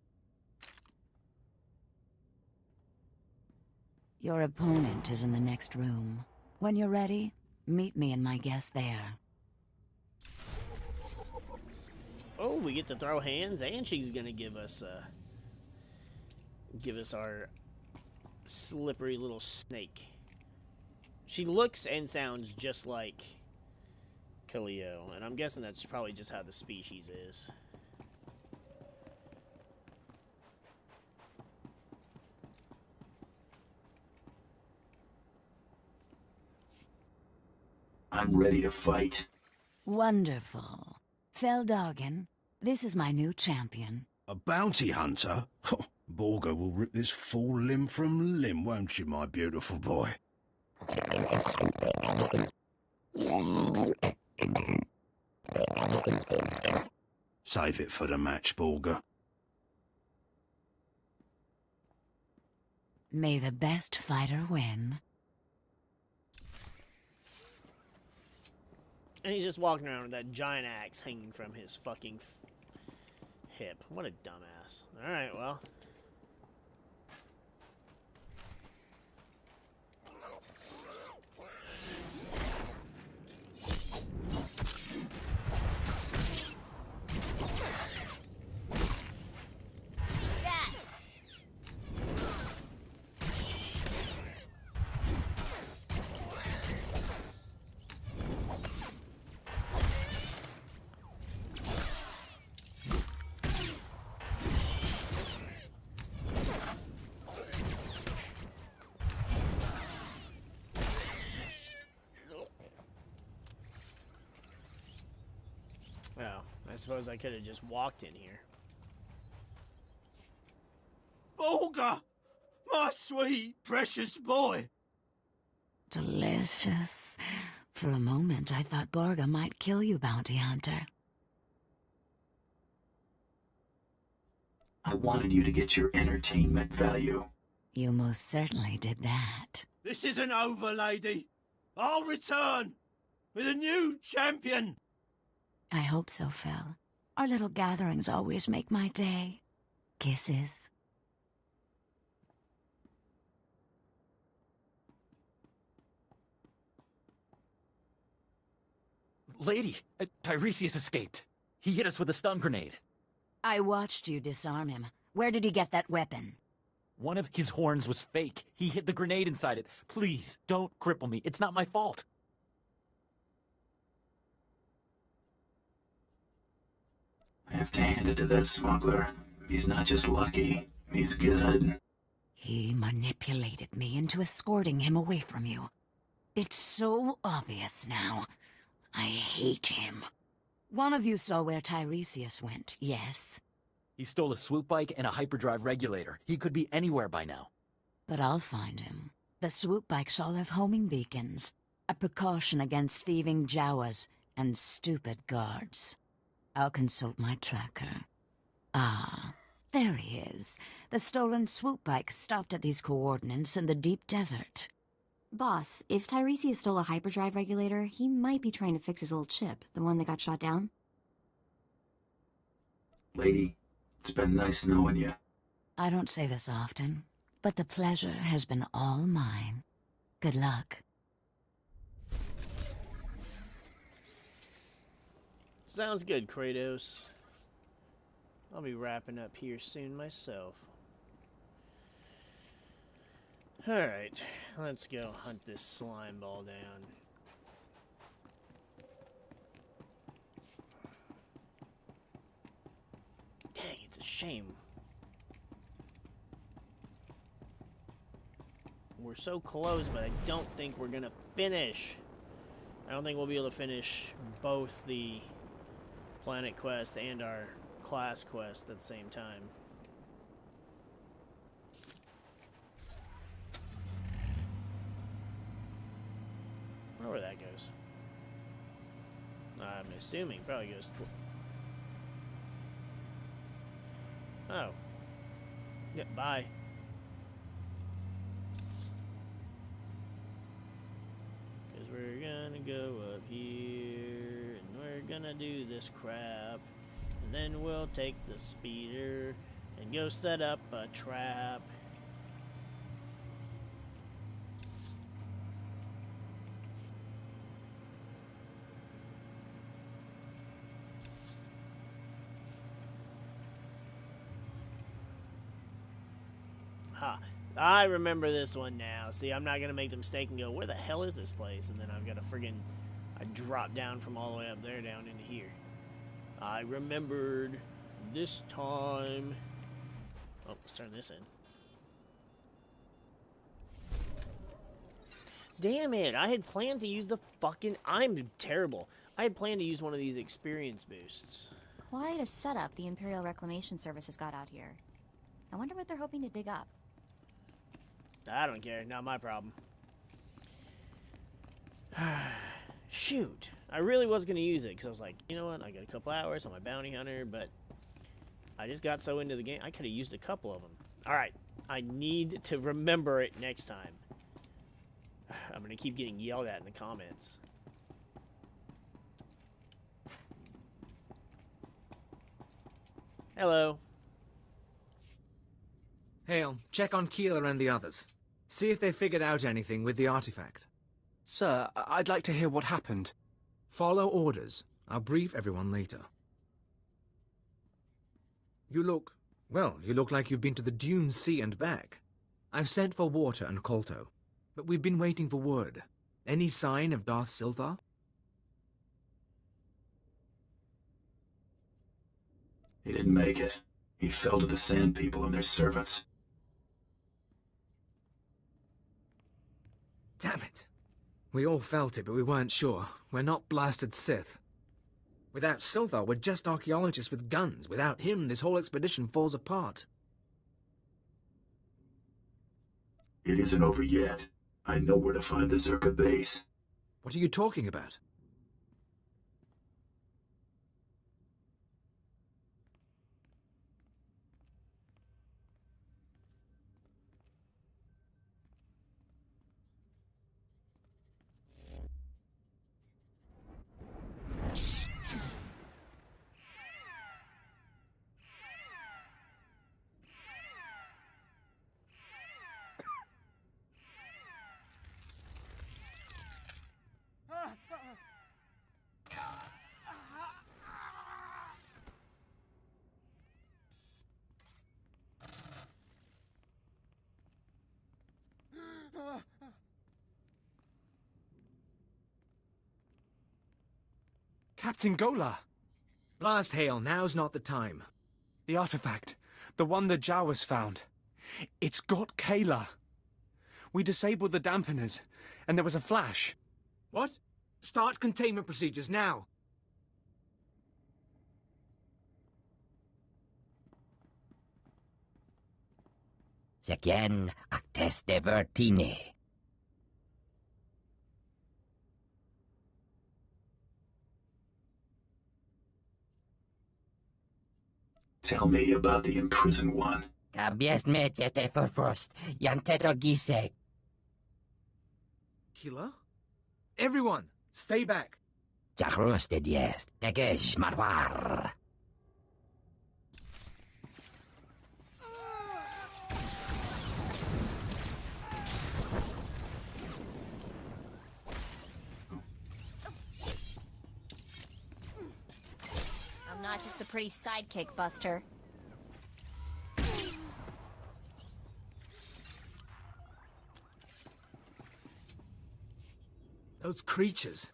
Your opponent is in the next room. When you're ready, meet me and my guest there. Oh, we get to throw hands, and she's gonna give us our slippery little snake. She looks and sounds just like Kaleo, and I'm guessing that's probably just how the species is. I'm ready to fight. Wonderful. Feldhagen, this is my new champion. A bounty hunter? Borga will rip this fool limb from limb, won't she, my beautiful boy? Save it for the match, Borga. May the best fighter win. And he's just walking around with that giant axe hanging from his fucking hip. What a dumbass. Alright, well. Well, I suppose I could have just walked in here. Borga! My sweet, precious boy! Delicious. For a moment, I thought Borga might kill you, bounty hunter. I wanted you to get your entertainment value. You most certainly did that. This isn't over, lady. I'll return with a new champion. I hope so, Phil. Our little gatherings always make my day. Kisses. Lady, Tiresias escaped. He hit us with a stun grenade. I watched you disarm him. Where did he get that weapon? One of his horns was fake. He hid the grenade inside it. Please, don't cripple me. It's not my fault. I have to hand it to that smuggler. He's not just lucky, he's good. He manipulated me into escorting him away from you. It's so obvious now. I hate him. One of you saw where Tiresias went, yes? He stole a swoop bike and a hyperdrive regulator. He could be anywhere by now. But I'll find him. The swoop bikes all have homing beacons. A precaution against thieving Jawas and stupid guards. I'll consult my tracker. Ah, there he is. The stolen swoop bike stopped at these coordinates in the deep desert. Boss, if Tiresias stole a hyperdrive regulator, he might be trying to fix his old chip, the one that got shot down. Lady, it's been nice knowing you. I don't say this often, but the pleasure has been all mine. Good luck. Sounds good, Kratos. I'll be wrapping up here soon myself. Alright, let's go hunt this slime ball down. Dang, it's a shame. We're so close, but I don't think we're gonna finish. I don't think we'll be able to finish both the Planet Quest and our class quest at the same time. I wonder where that goes. I'm assuming probably goes oh. Yeah, bye. Because we're gonna go up here and we're gonna do this crap. And then we'll take the speeder and go set up a trap. Ha! I remember this one now. See, I'm not going to make the mistake and go, where the hell is this place? And then I've got to friggin', I drop down from all the way up there down into here. I remembered this time. Oh, let's turn this in. Damn it, I had planned to use the fucking... I'm terrible. I had planned to use one of these experience boosts. Quite a setup the Imperial Reclamation Service has got out here. I wonder what they're hoping to dig up. I don't care, not my problem. Shoot. I really was going to use it, because I was like, you know what, I got a couple hours on my bounty hunter, but I just got so into the game, I could have used a couple of them. Alright, I need to remember it next time. I'm going to keep getting yelled at in the comments. Hello. Hale, check on Keeler and the others. See if they figured out anything with the artifact. Sir, I'd like to hear what happened. Follow orders. I'll brief everyone later. You look like you've been to the Dune Sea and back. I've sent for Water and Kolto, but we've been waiting for word. Any sign of Darth Silthar? He didn't make it. He fell to the Sand People and their servants. Damn it. We all felt it, but we weren't sure. We're not blasted Sith. Without Silthar, we're just archaeologists with guns. Without him, this whole expedition falls apart. It isn't over yet. I know where to find the Zerka base. What are you talking about? Captain Gola! Blast Hale, now's not the time. The artifact. The one the Jawas found. It's got Kayla. We disabled the dampeners, and there was a flash. What? Start containment procedures now. Secien actes de vertine. Tell me about the imprisoned one. Kabies metete for first. Yanteto gise. Keeler? Everyone, stay back. Chakruste dies. Tegesh marwar. I'm not just the pretty sidekick, Buster. Those creatures.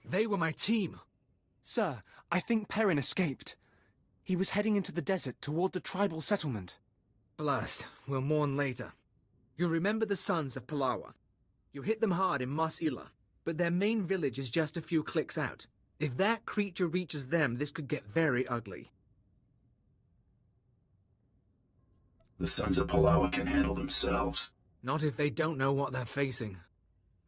They were my team. Sir, I think Perrin escaped. He was heading into the desert toward the tribal settlement. Blast. We'll mourn later. You remember the Sons of Palawa. You hit them hard in Mos Ila, but their main village is just a few clicks out. If that creature reaches them, this could get very ugly. The Sons of Palawa can handle themselves. Not if they don't know what they're facing.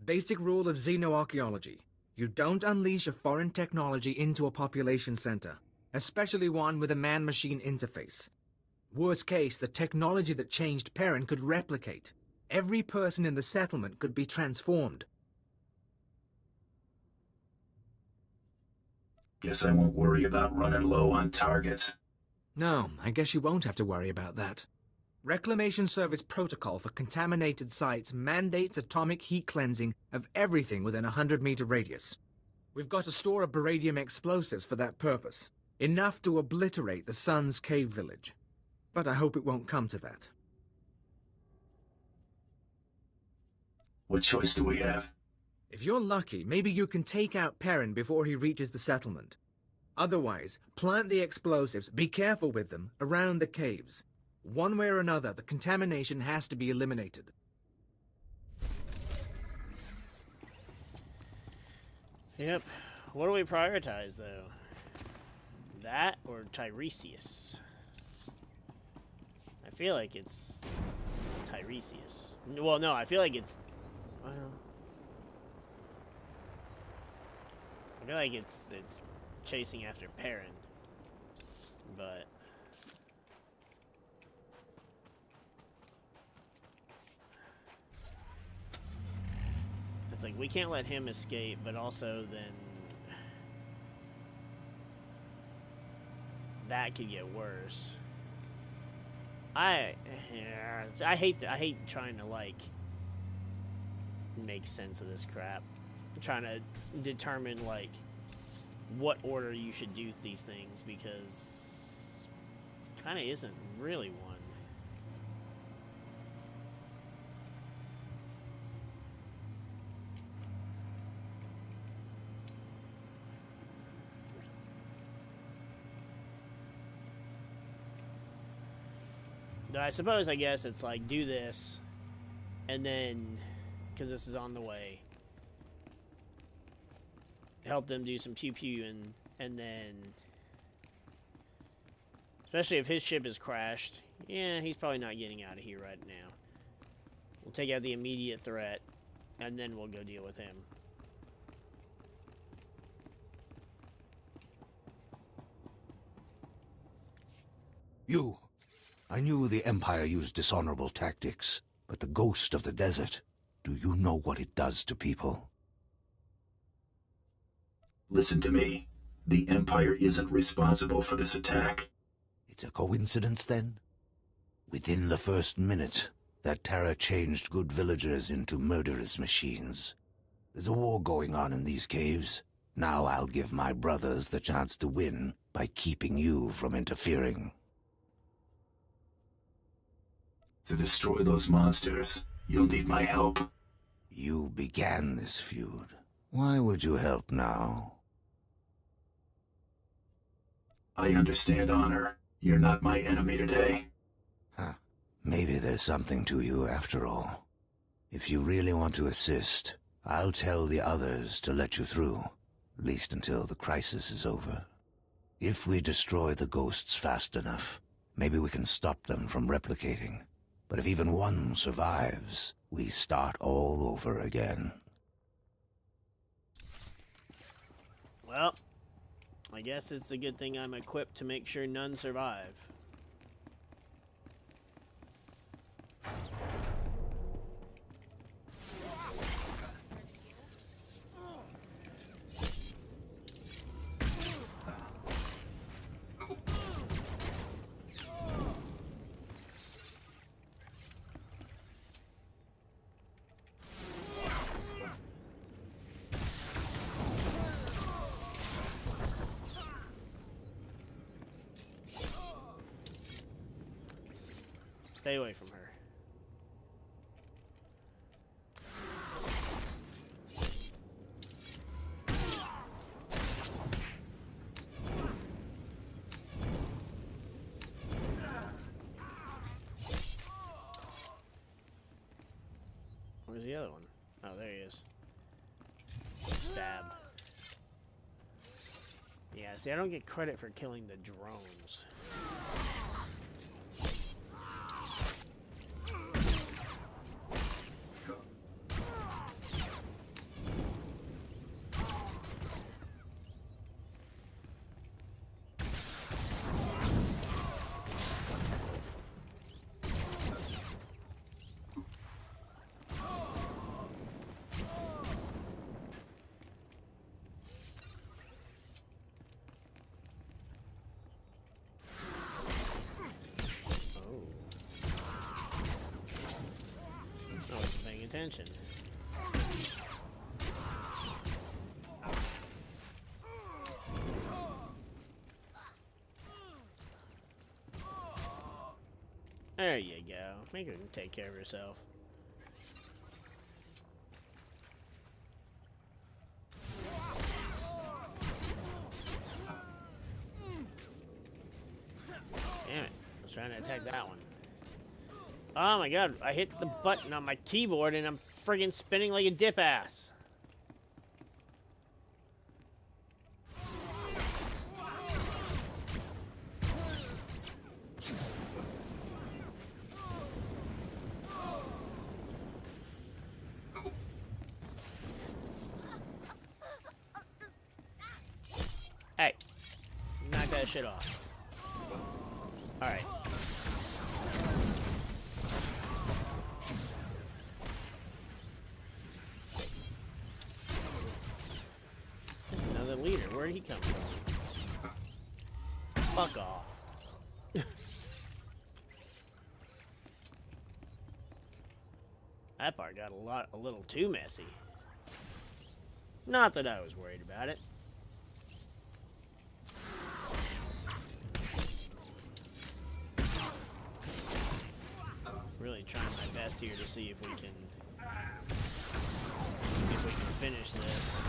Basic rule of xenoarchaeology. You don't unleash a foreign technology into a population center, especially one with a man-machine interface. Worst case, the technology that changed Perrin could replicate. Every person in the settlement could be transformed. Guess I won't worry about running low on targets. No, I guess you won't have to worry about that. Reclamation Service protocol for contaminated sites mandates atomic heat cleansing of everything within a 100-meter radius. We've got a store of beradium explosives for that purpose. Enough to obliterate the Sun's cave village. But I hope it won't come to that. What choice do we have? If you're lucky, maybe you can take out Perrin before he reaches the settlement. Otherwise, plant the explosives, be careful with them, around the caves. One way or another, the contamination has to be eliminated. Yep. What do we prioritize, though? That or Tiresias? I feel like it's Tiresias. Well, no, I feel like it's... Well, I feel like it's chasing after Perrin. But... it's like, we can't let him escape, but also then... that could get worse. I hate trying to, like, make sense of this crap. I'm trying to determine, like, what order you should do these things, because kind of isn't really one. I guess it's like, do this, and then, because this is on the way, help them do some pew-pew, and then, especially if his ship is crashed, yeah, he's probably not getting out of here right now. We'll take out the immediate threat, and then we'll go deal with him. You. I knew the Empire used dishonorable tactics, but the ghost of the desert, do you know what it does to people? Listen to me. The Empire isn't responsible for this attack. It's a coincidence, then? Within the first minute, that terror changed good villagers into murderous machines. There's a war going on in these caves. Now I'll give my brothers the chance to win by keeping you from interfering. To destroy those monsters, you'll need my help. You began this feud. Why would you help now? I understand honor. You're not my enemy today. Huh. Maybe there's something to you after all. If you really want to assist, I'll tell the others to let you through, at least until the crisis is over. If we destroy the ghosts fast enough, maybe we can stop them from replicating. But if even one survives, we start all over again. Well, I guess it's a good thing I'm equipped to make sure none survive. Stay away from her. Where's the other one? Oh, there he is. Stab. Yeah, see, I don't get credit for killing the drones. Attention. There you go. Make her take care of herself. attack that one. Oh my god, I hit the button on my keyboard and I'm friggin' spinning like a dip ass. Hey, knock that shit off. Alright. Another leader. Where'd he come from? Fuck off. That part got a little too messy. Not that I was worried about it. Really trying my best here to see if we can finish this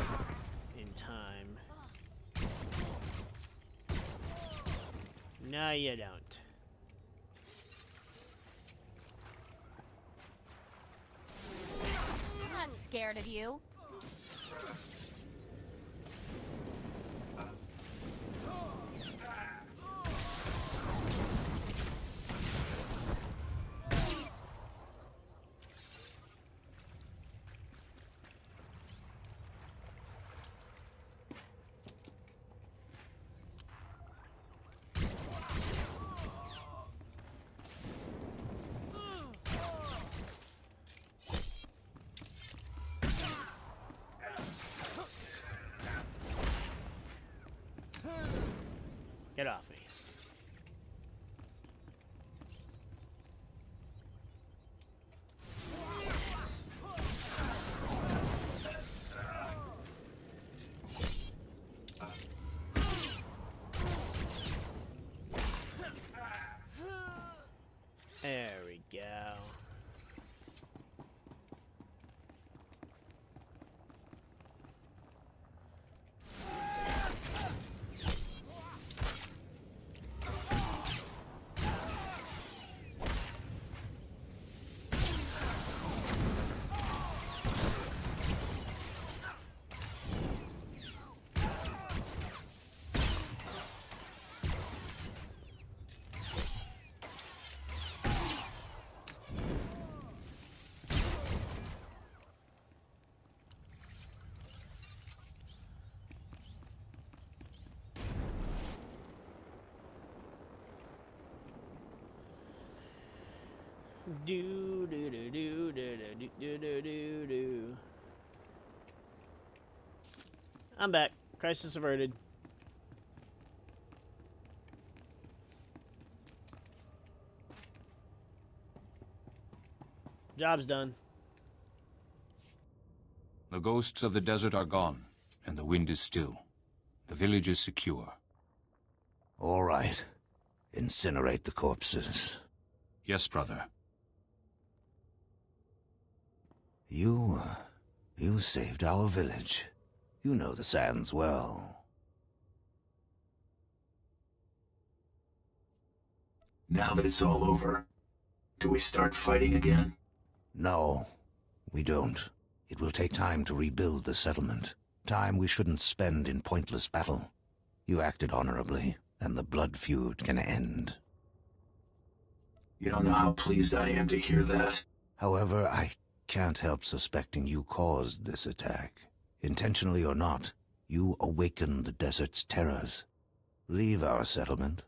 in time. No, you don't. I'm not scared of you. Get off me. There we go. Do do do do do do do do do do. I'm back. Crisis averted. Job's done. The ghosts of the desert are gone, and the wind is still. The village is secure. All right. Incinerate the corpses. Yes, brother. You saved our village. You know the sands well. Now that it's all over, do we start fighting again? No, we don't. It will take time to rebuild the settlement. Time we shouldn't spend in pointless battle. You acted honorably, and the blood feud can end. You don't know how pleased I am to hear that. However, I can't help suspecting you caused this attack. Intentionally or not, you awakened the desert's terrors. Leave our settlement.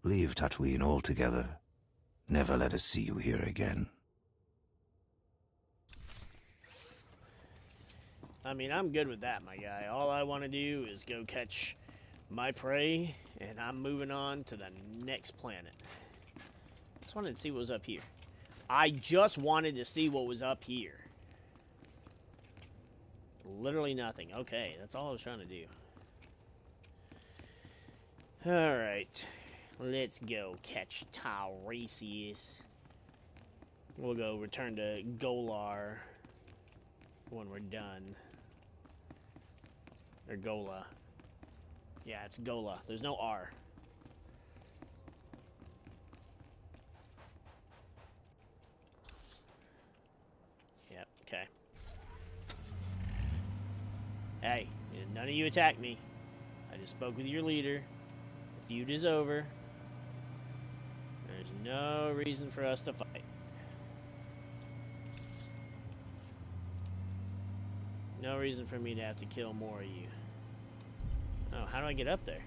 Leave Tatooine altogether. Never let us see you here again. I mean, I'm good with that, my guy. All I want to do is go catch my prey, and I'm moving on to the next planet. Just wanted to see what was up here. I just wanted to see what was up here. Literally nothing. Okay, that's all I was trying to do. Alright. Let's go catch Tiresias. We'll go return to Golar when we're done. Or Gola. Yeah, it's Gola. There's no R. Okay. Hey, none of you attacked me. I just spoke with your leader. The feud is over. There's no reason for us to fight. No reason for me to have to kill more of you. Oh, how do I get up there?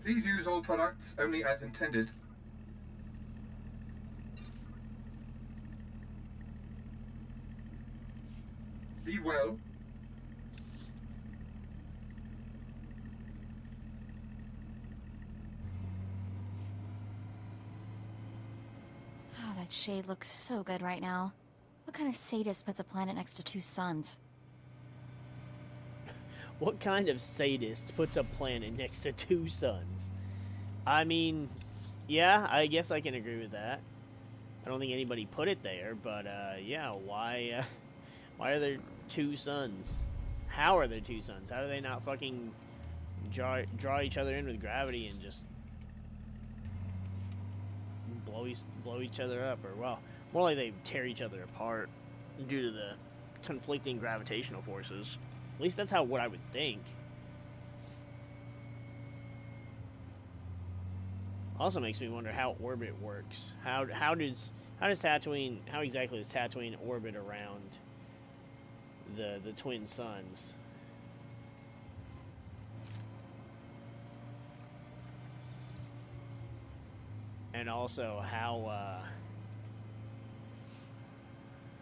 Please use all products only as intended. Be well. Oh, that shade looks so good right now. What kind of sadist puts a planet next to two suns? What kind of sadist puts a planet next to two suns? I mean, yeah, I guess I can agree with that. I don't think anybody put it there, but yeah, why are there two suns? How are there two suns? How do they not fucking draw each other in with gravity and just blow each other up? Or, well, more like they tear each other apart due to the conflicting gravitational forces. At least that's what I would think. Also makes me wonder how orbit works. How does Tatooine, how exactly does Tatooine orbit around the twin suns? And also how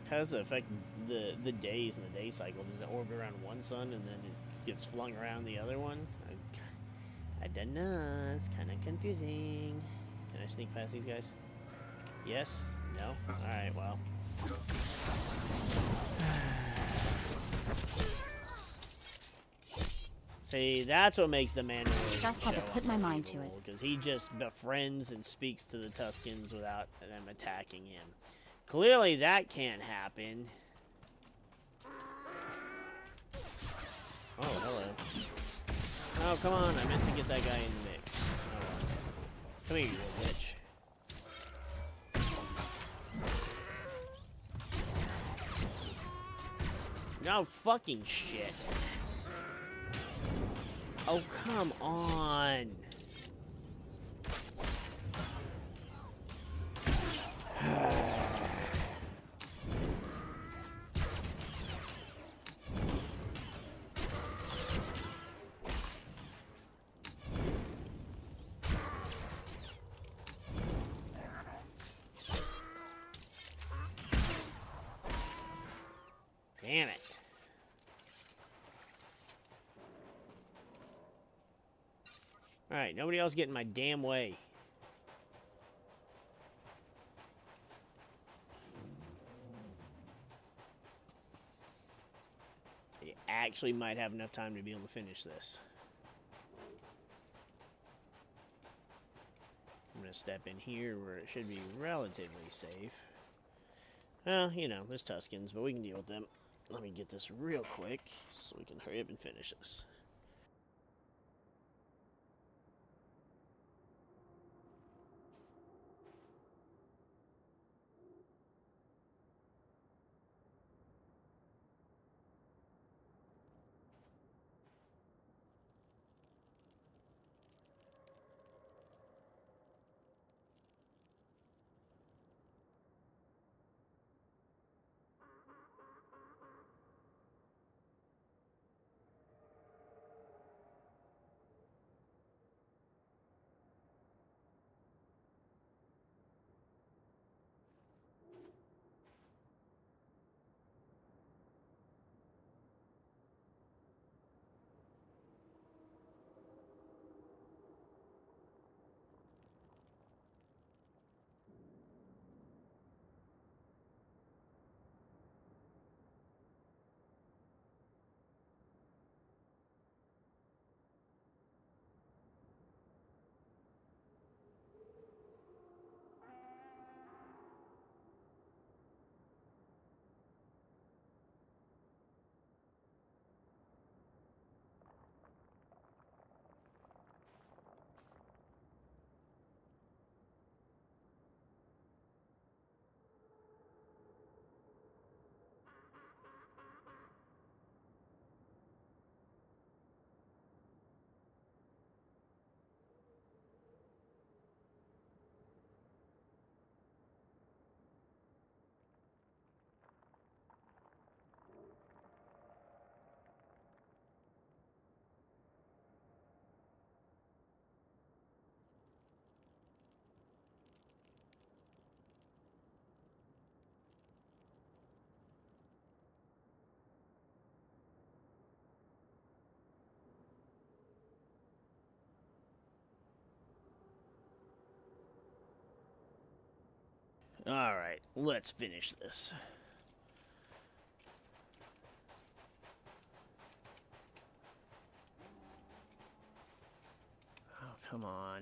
does it affect the days and the day cycle? Does it orbit around one sun and then it gets flung around the other one? I don't know. It's kind of confusing. Can I sneak past these guys? Yes? No? Alright, well. See, that's what makes the Mandalorian Just had to put my mind to it. because he just befriends and speaks to the Tuskens without them attacking him. Clearly that can't happen. Oh, hello. Oh, come on. I meant to get that guy in the mix. Oh, well. Come here, you little bitch. No fucking shit. Oh, come on. Damn it. Alright, nobody else get in my damn way. I actually might have enough time to be able to finish this. I'm going to step in here where it should be relatively safe. Well, you know, there's Tuskens, but we can deal with them. Let me get this real quick so we can hurry up and finish this. Alright, let's finish this. Oh, come on.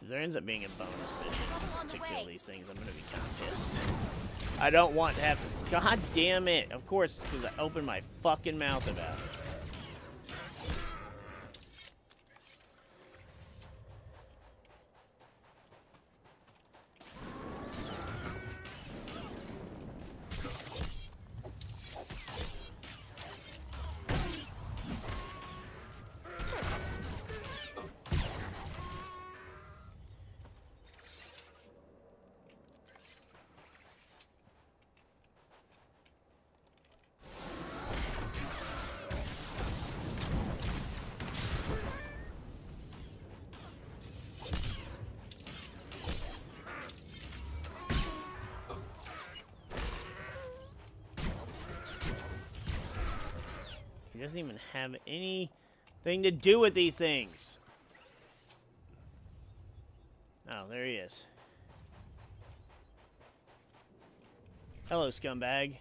If there ends up being a bonus mission to kill these things, I'm gonna be kind of pissed. I don't want to have to... God damn it! Of course, because I opened my fucking mouth about it. He doesn't even have anything to do with these things. Oh, there he is. Hello, scumbag.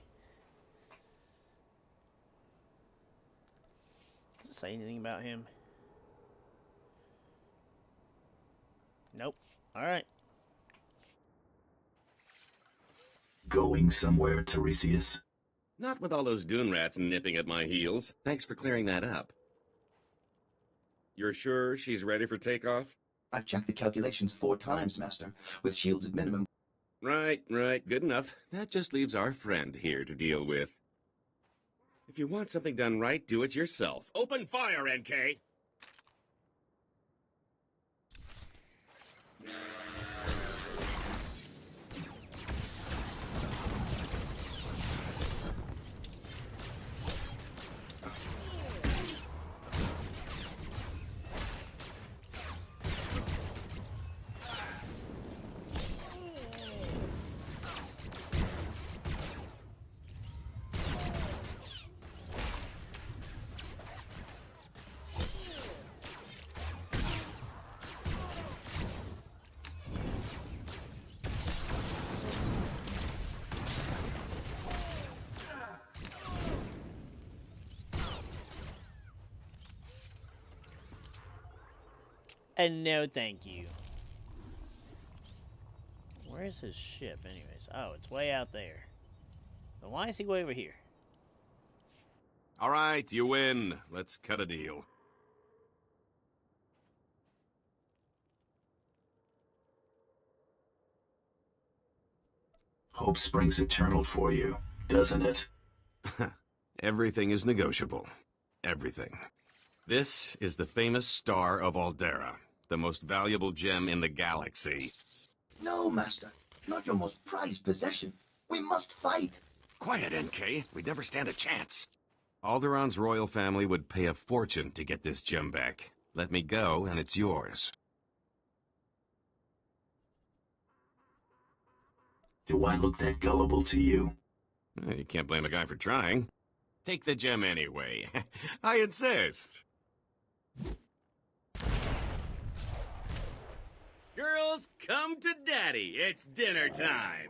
Does it say anything about him? Nope. Alright. Going somewhere, Tiresias? Not with all those dune rats nipping at my heels. Thanks for clearing that up. You're sure she's ready for takeoff? I've checked the calculations 4 times, Master, with shields at minimum. Right. Good enough. That just leaves our friend here to deal with. If you want something done right, do it yourself. Open fire, NK! And no thank you. Where is his ship anyways? Oh, it's way out there. But why is he way over here? All right, you win. Let's cut a deal. Hope springs eternal for you, doesn't it? Everything is negotiable. Everything. This is the famous Star of Aldera, the most valuable gem in the galaxy. No, Master. Not your most prized possession. We must fight. Quiet, NK. We'd never stand a chance. Alderon's royal family would pay a fortune to get this gem back. Let me go, and it's yours. Do I look that gullible to you? You can't blame a guy for trying. Take the gem anyway. I insist. Girls, come to Daddy. It's dinner time.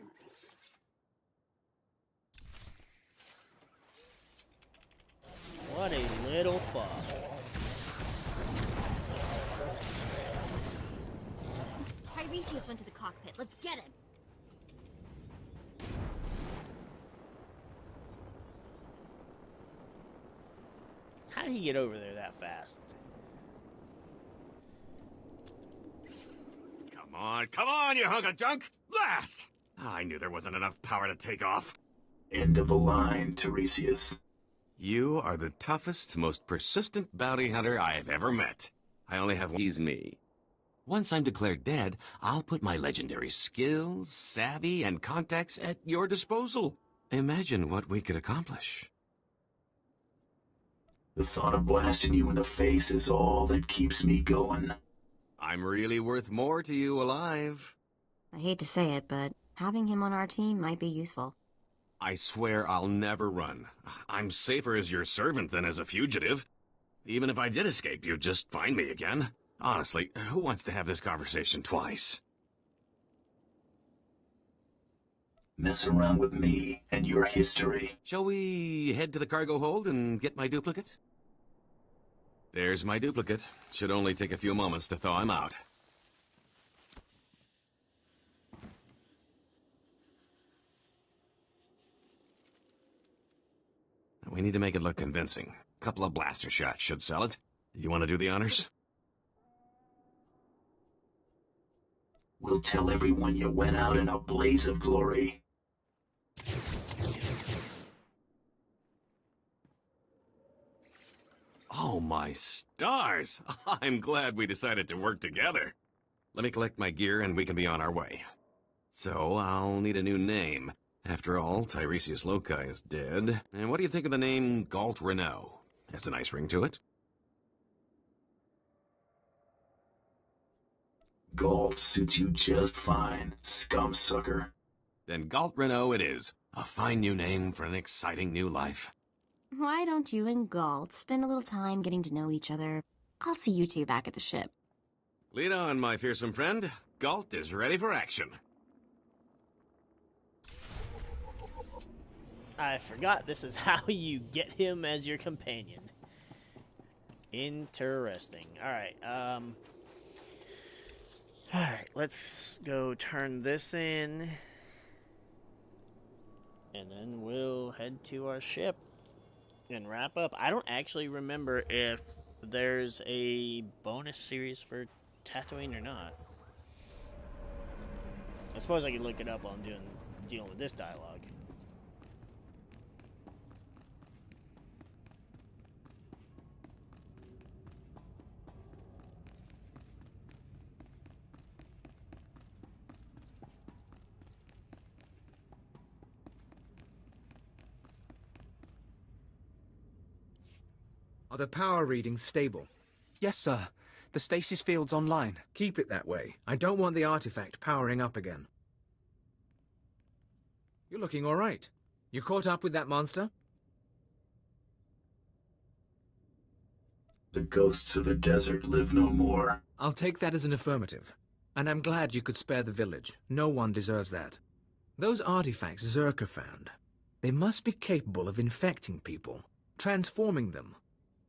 What a little fuck. Tiresias went to the cockpit. Let's get him. How did he get over there that fast? Come on, you hunk of junk! Blast! I knew there wasn't enough power to take off. End of the line, Tiresias. You are the toughest, most persistent bounty hunter I have ever met. I only have one. He's me. Once I'm declared dead, I'll put my legendary skills, savvy, and contacts at your disposal. Imagine what we could accomplish. The thought of blasting you in the face is all that keeps me going. I'm really worth more to you alive. I hate to say it, but having him on our team might be useful. I swear I'll never run. I'm safer as your servant than as a fugitive. Even if I did escape, you'd just find me again. Honestly, who wants to have this conversation twice? Mess around with me and your history. Shall we head to the cargo hold and get my duplicate? There's my duplicate. Should only take a few moments to thaw him out. We need to make it look convincing. A couple of blaster shots should sell it. You want to do the honors? We'll tell everyone you went out in a blaze of glory. Oh, my stars! I'm glad we decided to work together. Let me collect my gear and we can be on our way. So, I'll need a new name. After all, Tiresias Loci is dead. And what do you think of the name Galt Renault? Has a nice ring to it. Galt suits you just fine, scumsucker. Then Galt Renault it is. A fine new name for an exciting new life. Why don't you and Galt spend a little time getting to know each other? I'll see you two back at the ship. Lead on, my fearsome friend. Galt is ready for action. I forgot this is how you get him as your companion. Interesting. Alright, let's go turn this in. And then we'll head to our ship and wrap up. I don't actually remember if there's a bonus series for Tatooine or not. I suppose I could look it up while I'm dealing with this dialogue. Are the power readings stable? Yes, sir. The stasis field's online. Keep it that way. I don't want the artifact powering up again. You're looking all right. You caught up with that monster? The ghosts of the desert live no more. I'll take that as an affirmative. And I'm glad you could spare the village. No one deserves that. Those artifacts Zerka found, they must be capable of infecting people, transforming them.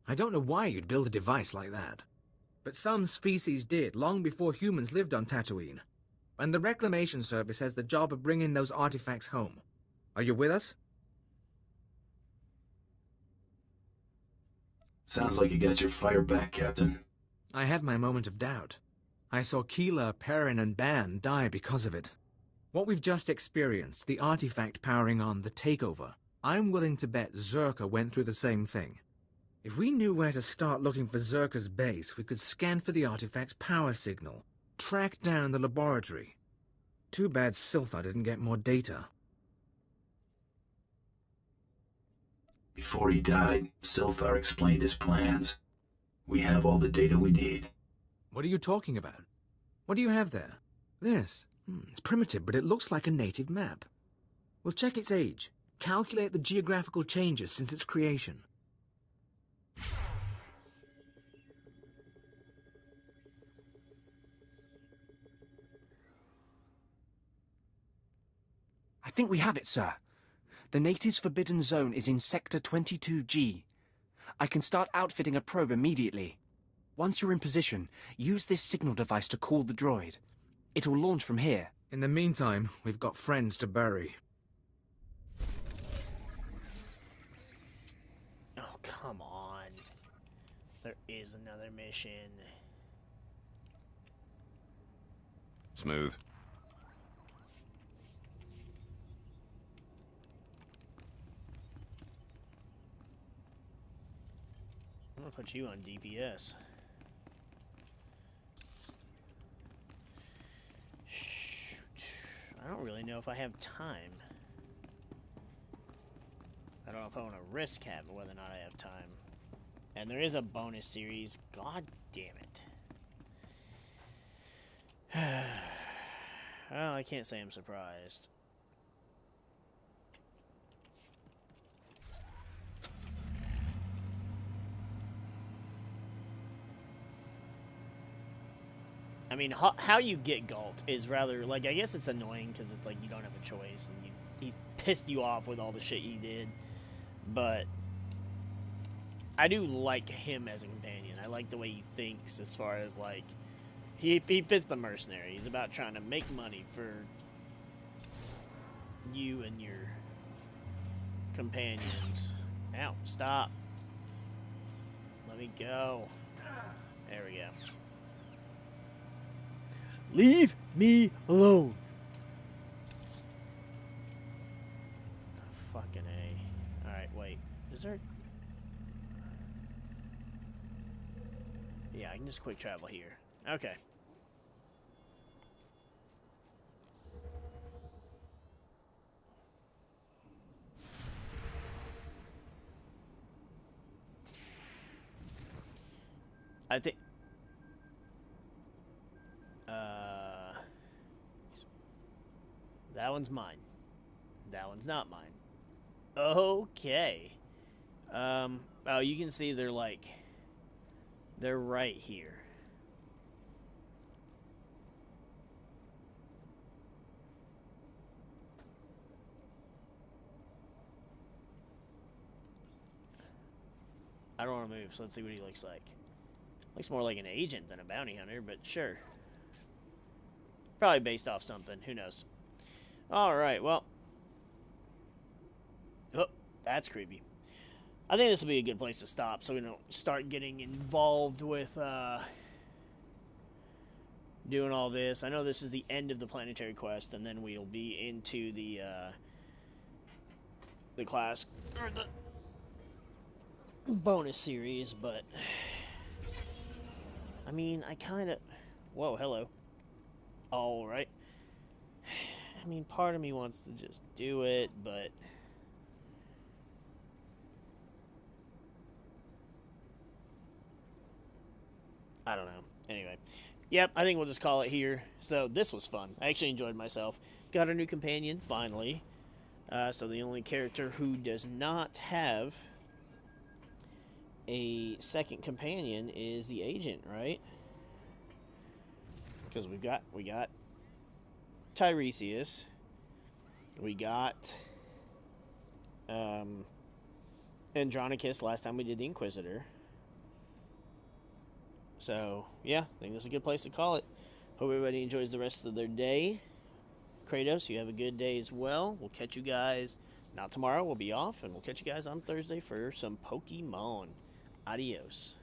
I don't know why you'd build a device like that. But some species did, long before humans lived on Tatooine. And the Reclamation Service has the job of bringing those artifacts home. Are you with us? Sounds like you got your fire back, Captain. I had my moment of doubt. I saw Keela, Perrin, and Ban die because of it. What we've just experienced, the artifact powering on the takeover, I'm willing to bet Zerka went through the same thing. If we knew where to start looking for Zerka's base, we could scan for the artifact's power signal, track down the laboratory. Too bad Silthar didn't get more data. Before he died, Silthar explained his plans. We have all the data we need. What are you talking about? What do you have there? This. It's primitive, but it looks like a native map. We'll check its age, calculate the geographical changes since its creation. I think we have it, sir. The natives' forbidden zone is in Sector 22G. I can start outfitting a probe immediately. Once you're in position, use this signal device to call the droid. It'll launch from here. In the meantime, we've got friends to bury. Oh, come on. There is another mission. Smooth. I'm gonna put you on DPS. Shoot. I don't really know if I have time. I don't know if I want to risk having whether or not I have time. And there is a bonus series. God damn it. Well, I can't say I'm surprised. mean, how you get Galt is rather, like, I guess it's annoying because it's like you don't have a choice, and he's pissed you off with all the shit you did, but I do like him as a companion. I like the way he thinks as far as, like, he fits the mercenary. He's about trying to make money for you and your companions. Ow, stop. Let me go. There we go. Leave me alone. Fucking A. Alright, wait. Is there... Yeah, I can just quick travel here. Okay. I think... That one's mine. That one's not mine. Okay. Oh, you can see they're like... They're right here. I don't want to move, so let's see what he looks like. Looks more like an agent than a bounty hunter, but sure. Probably based off something. Who knows? Alright, well. Oh, that's creepy. I think this will be a good place to stop so we don't start getting involved with doing all this. I know this is the end of the planetary quest, and then we'll be into the class, or the bonus series, but I mean, I kind of... Whoa, hello. Alright. I mean, part of me wants to just do it, but... I don't know. Anyway. Yep, I think we'll just call it here. So, this was fun. I actually enjoyed myself. Got a new companion, finally. So, the only character who does not have a second companion is the agent, right? Because we got Tiresias. We got Andronicus last time we did the Inquisitor. So, yeah, I think this is a good place to call it. Hope everybody enjoys the rest of their day. Kratos, you have a good day as well. We'll catch you guys, not tomorrow, we'll be off, and we'll catch you guys on Thursday for some Pokemon. Adios.